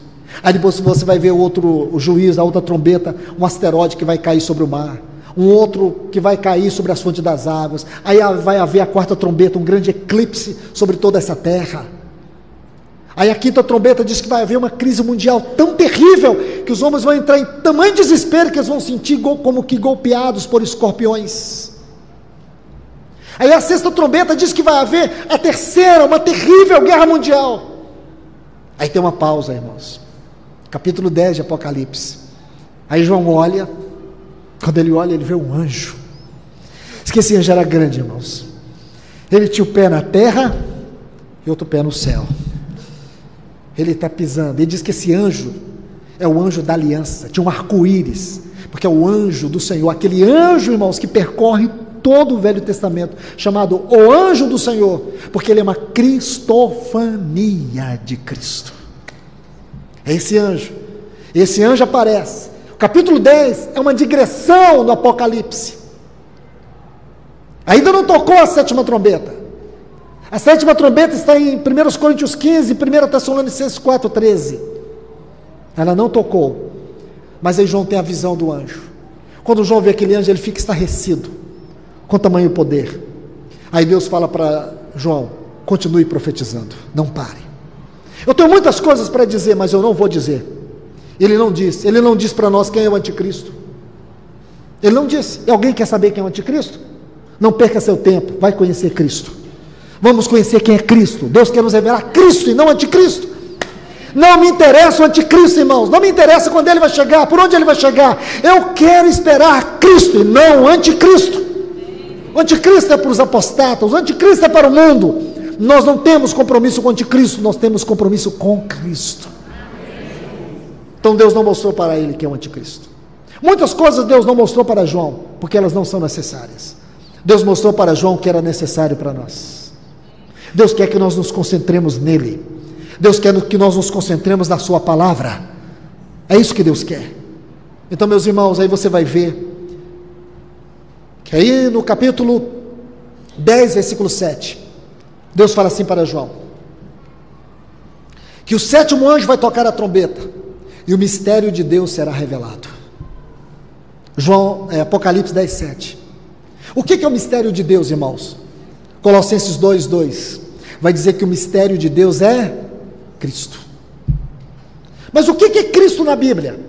Aí depois você vai ver o juiz, a outra trombeta, um asteroide que vai cair sobre o mar. Um outro que vai cair sobre as fontes das águas. Aí vai haver a quarta trombeta, um grande eclipse sobre toda essa terra. Aí a quinta trombeta diz que vai haver uma crise mundial tão terrível, que os homens vão entrar em tamanho desespero, que eles vão sentir como que golpeados por escorpiões. Aí a sexta trombeta diz que vai haver a terceira, uma terrível guerra mundial. Aí tem uma pausa, irmãos. Capítulo 10 de Apocalipse. Aí João olha, quando ele olha, ele vê um anjo. Diz que esse anjo era grande, irmãos. Ele tinha o pé na terra e outro pé no céu. Ele está pisando. Ele diz que esse anjo é o anjo da aliança. Tinha um arco-íris, porque é o anjo do Senhor. Aquele anjo, irmãos, que percorre todo o Velho Testamento, chamado o anjo do Senhor, porque ele é uma cristofania de Cristo. É esse anjo. Esse anjo aparece. O capítulo 10 é uma digressão do Apocalipse. Ainda não tocou a sétima trombeta. A sétima trombeta está em 1 Coríntios 15, 1 Tessalonicenses 4:13. Ela não tocou. Mas aí João tem a visão do anjo. Quando João vê aquele anjo, ele fica estarrecido com tamanho poder. Aí Deus fala para João: continue profetizando, não pare. Eu tenho muitas coisas para dizer, mas eu não vou dizer. Ele não diz para nós quem é o anticristo. Ele não disse. E alguém quer saber quem é o anticristo? Não perca seu tempo, vai conhecer Cristo. Vamos conhecer quem é Cristo. Deus quer nos revelar Cristo e não o anticristo. Não me interessa o anticristo, irmãos, não me interessa quando ele vai chegar, por onde ele vai chegar. Eu quero esperar Cristo e não o anticristo. O anticristo é para os apostatas, o anticristo é para o mundo. Nós não temos compromisso com o anticristo, nós temos compromisso com Cristo. Então Deus não mostrou para ele que é o anticristo. Muitas coisas Deus não mostrou para João, porque elas não são necessárias. Deus mostrou para João que era necessário para nós. Deus quer que nós nos concentremos nele. Deus quer que nós nos concentremos na sua palavra. É isso que Deus quer. Então, meus irmãos, aí você vai ver que aí no capítulo 10, versículo 7, Deus fala assim para João, que o sétimo anjo vai tocar a trombeta, e o mistério de Deus será revelado. Apocalipse 10, 7. O que é o mistério de Deus, irmãos? Colossenses 2, 2, vai dizer que o mistério de Deus é Cristo. Mas o que é Cristo na Bíblia?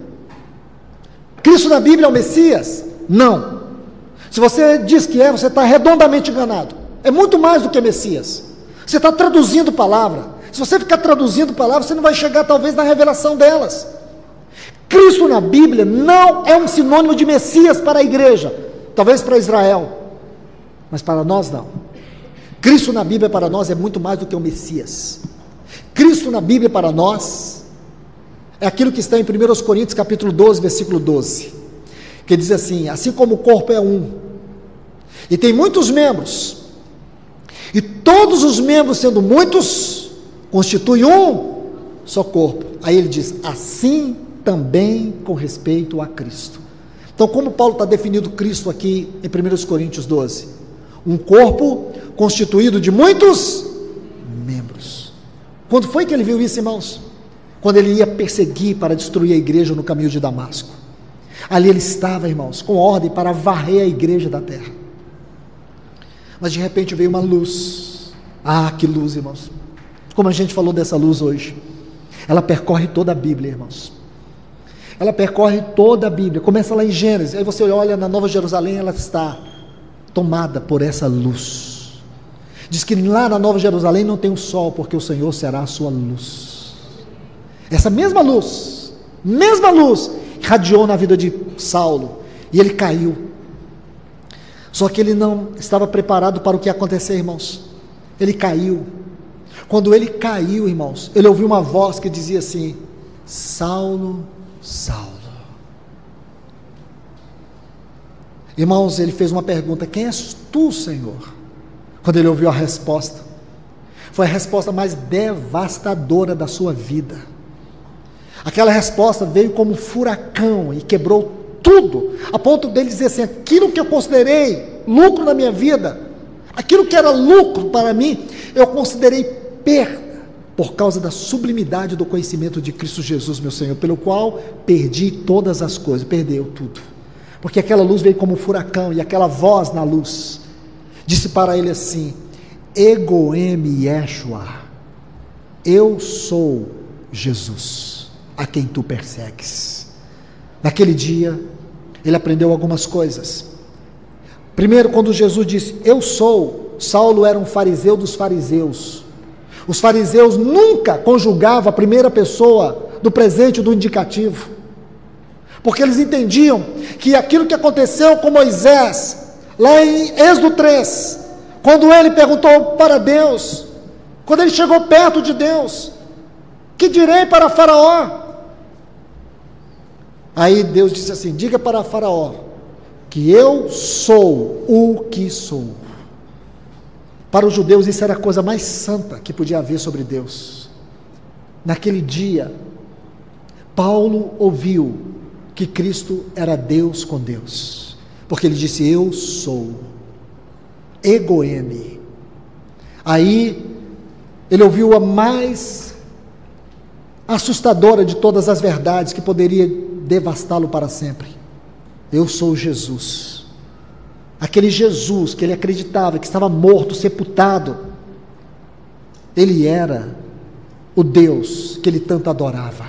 Cristo na Bíblia é o Messias? Não. Se você diz que você está redondamente enganado. É muito mais do que Messias. Você está traduzindo palavra. Se você ficar traduzindo palavras, você não vai chegar talvez na revelação delas. Cristo na Bíblia não é um sinônimo de Messias para a igreja, talvez para Israel, mas para nós não. Cristo na Bíblia para nós é muito mais do que o Messias. Cristo na Bíblia para nós é aquilo que está em 1 Coríntios capítulo 12, versículo 12, que diz assim: assim como o corpo é um, e tem muitos membros, e todos os membros sendo muitos, constitui um só corpo. Aí ele diz, assim também com respeito a Cristo. Então, como Paulo está definindo Cristo aqui em 1 Coríntios 12? Um corpo constituído de muitos membros. Quando foi que ele viu isso, irmãos? Quando ele ia perseguir para destruir a igreja no caminho de Damasco. Ali ele estava, irmãos, com ordem para varrer a igreja da terra. Mas de repente veio uma luz. Ah, que luz, irmãos. Como a gente falou dessa luz hoje. Ela percorre toda a Bíblia, irmãos. Ela percorre toda a Bíblia. Começa lá em Gênesis. Aí você olha na Nova Jerusalém, ela está tomada por essa luz. Diz que lá na Nova Jerusalém não tem o sol, porque o Senhor será a sua luz. Essa mesma luz irradiou na vida de Saulo, e ele caiu. Só que ele não estava preparado para o que ia acontecer, irmãos. Ele caiu. Quando ele caiu, irmãos, ele ouviu uma voz que dizia assim: Saulo, Saulo. Irmãos, ele fez uma pergunta: quem és tu, Senhor? Quando ele ouviu a resposta, foi a resposta mais devastadora da sua vida. Aquela resposta veio como um furacão e quebrou tudo, a ponto dele dizer assim: aquilo que eu considerei lucro na minha vida, aquilo que era lucro para mim, eu considerei perda, por causa da sublimidade do conhecimento de Cristo Jesus, meu Senhor, pelo qual perdi todas as coisas. Perdeu tudo, porque aquela luz veio como um furacão, e aquela voz na luz disse para ele assim: Egoeme Yeshua, eu sou Jesus, a quem tu persegues. Naquele dia, ele aprendeu algumas coisas. Primeiro, quando Jesus disse, eu sou, Saulo era um fariseu dos fariseus. Os fariseus nunca conjugavam a primeira pessoa do presente do indicativo, porque eles entendiam que aquilo que aconteceu com Moisés, lá em Êxodo 3, quando ele perguntou para Deus, quando ele chegou perto de Deus, que direi para Faraó? Aí Deus disse assim: diga para Faraó que eu sou o que sou. Para os judeus isso era a coisa mais santa que podia haver sobre Deus. Naquele dia, Paulo ouviu que Cristo era Deus com Deus, porque ele disse, eu sou, Egoeme. Aí, ele ouviu a mais assustadora de todas as verdades, que poderia devastá-lo para sempre. Eu sou Jesus. Aquele Jesus que ele acreditava que estava morto, sepultado, ele era o Deus que ele tanto adorava.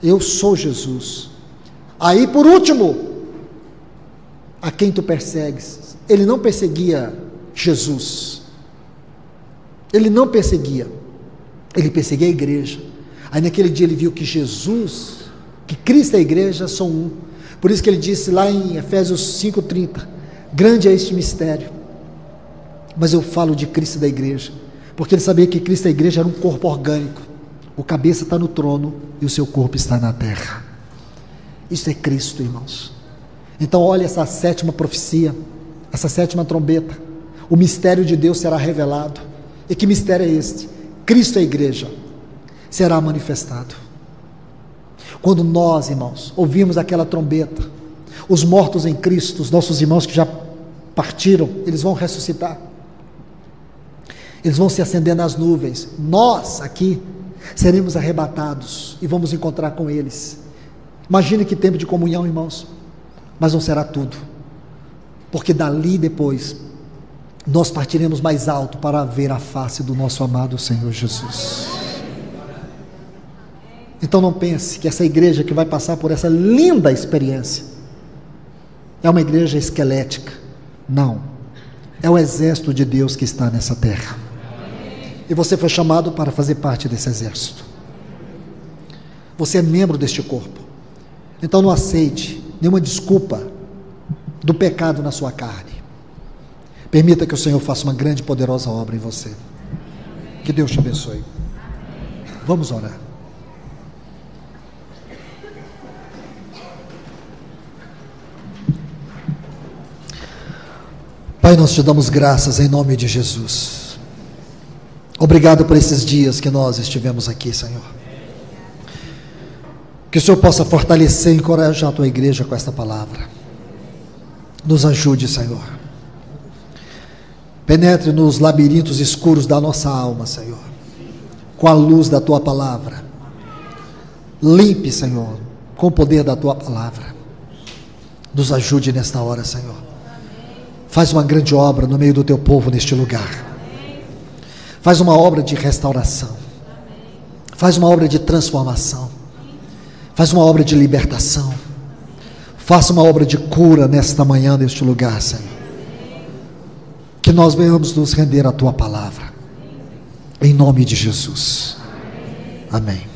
Eu sou Jesus. Aí, por último, a quem tu persegues? Ele não perseguia Jesus, ele não perseguia, ele perseguia a igreja. Aí naquele dia ele viu que Jesus, que Cristo e a igreja são um. Por isso que ele disse lá em Efésios 5:30, grande é este mistério, mas eu falo de Cristo e da igreja, porque ele sabia que Cristo e a igreja era um corpo orgânico. O cabeça está no trono e o seu corpo está na terra. Isso é Cristo, irmãos. Então olha essa sétima profecia, essa sétima trombeta. O mistério de Deus será revelado. E que mistério é este? Cristo e a igreja será manifestado. Quando nós, irmãos, ouvimos aquela trombeta, os mortos em Cristo, os nossos irmãos que já partiram, eles vão ressuscitar. Eles vão se acender nas nuvens. Nós aqui seremos arrebatados e vamos encontrar com eles. Imagine que tempo de comunhão, irmãos. Mas não será tudo, porque dali depois nós partiremos mais alto para ver a face do nosso amado Senhor Jesus. Então não pense que essa igreja que vai passar por essa linda experiência é uma igreja esquelética. Não, é o exército de Deus que está nessa terra, e você foi chamado para fazer parte desse exército. Você é membro deste corpo. Então não aceite nenhuma desculpa do pecado na sua carne. Permita que o Senhor faça uma grande e poderosa obra em você. Que Deus te abençoe. Vamos orar. Pai, nós te damos graças em nome de Jesus. Obrigado por esses dias que nós estivemos aqui, Senhor. Que o Senhor possa fortalecer e encorajar a tua igreja com esta palavra. Nos ajude, Senhor. Penetre nos labirintos escuros da nossa alma, Senhor, com a luz da tua palavra. Limpe, Senhor, com o poder da tua palavra. Nos ajude nesta hora, Senhor. Faz uma grande obra no meio do teu povo neste lugar. Faz uma obra de restauração. Faz uma obra de transformação. Faz uma obra de libertação. Faça uma obra de cura nesta manhã, neste lugar, Senhor. Que nós venhamos nos render à tua palavra. Em nome de Jesus. Amém.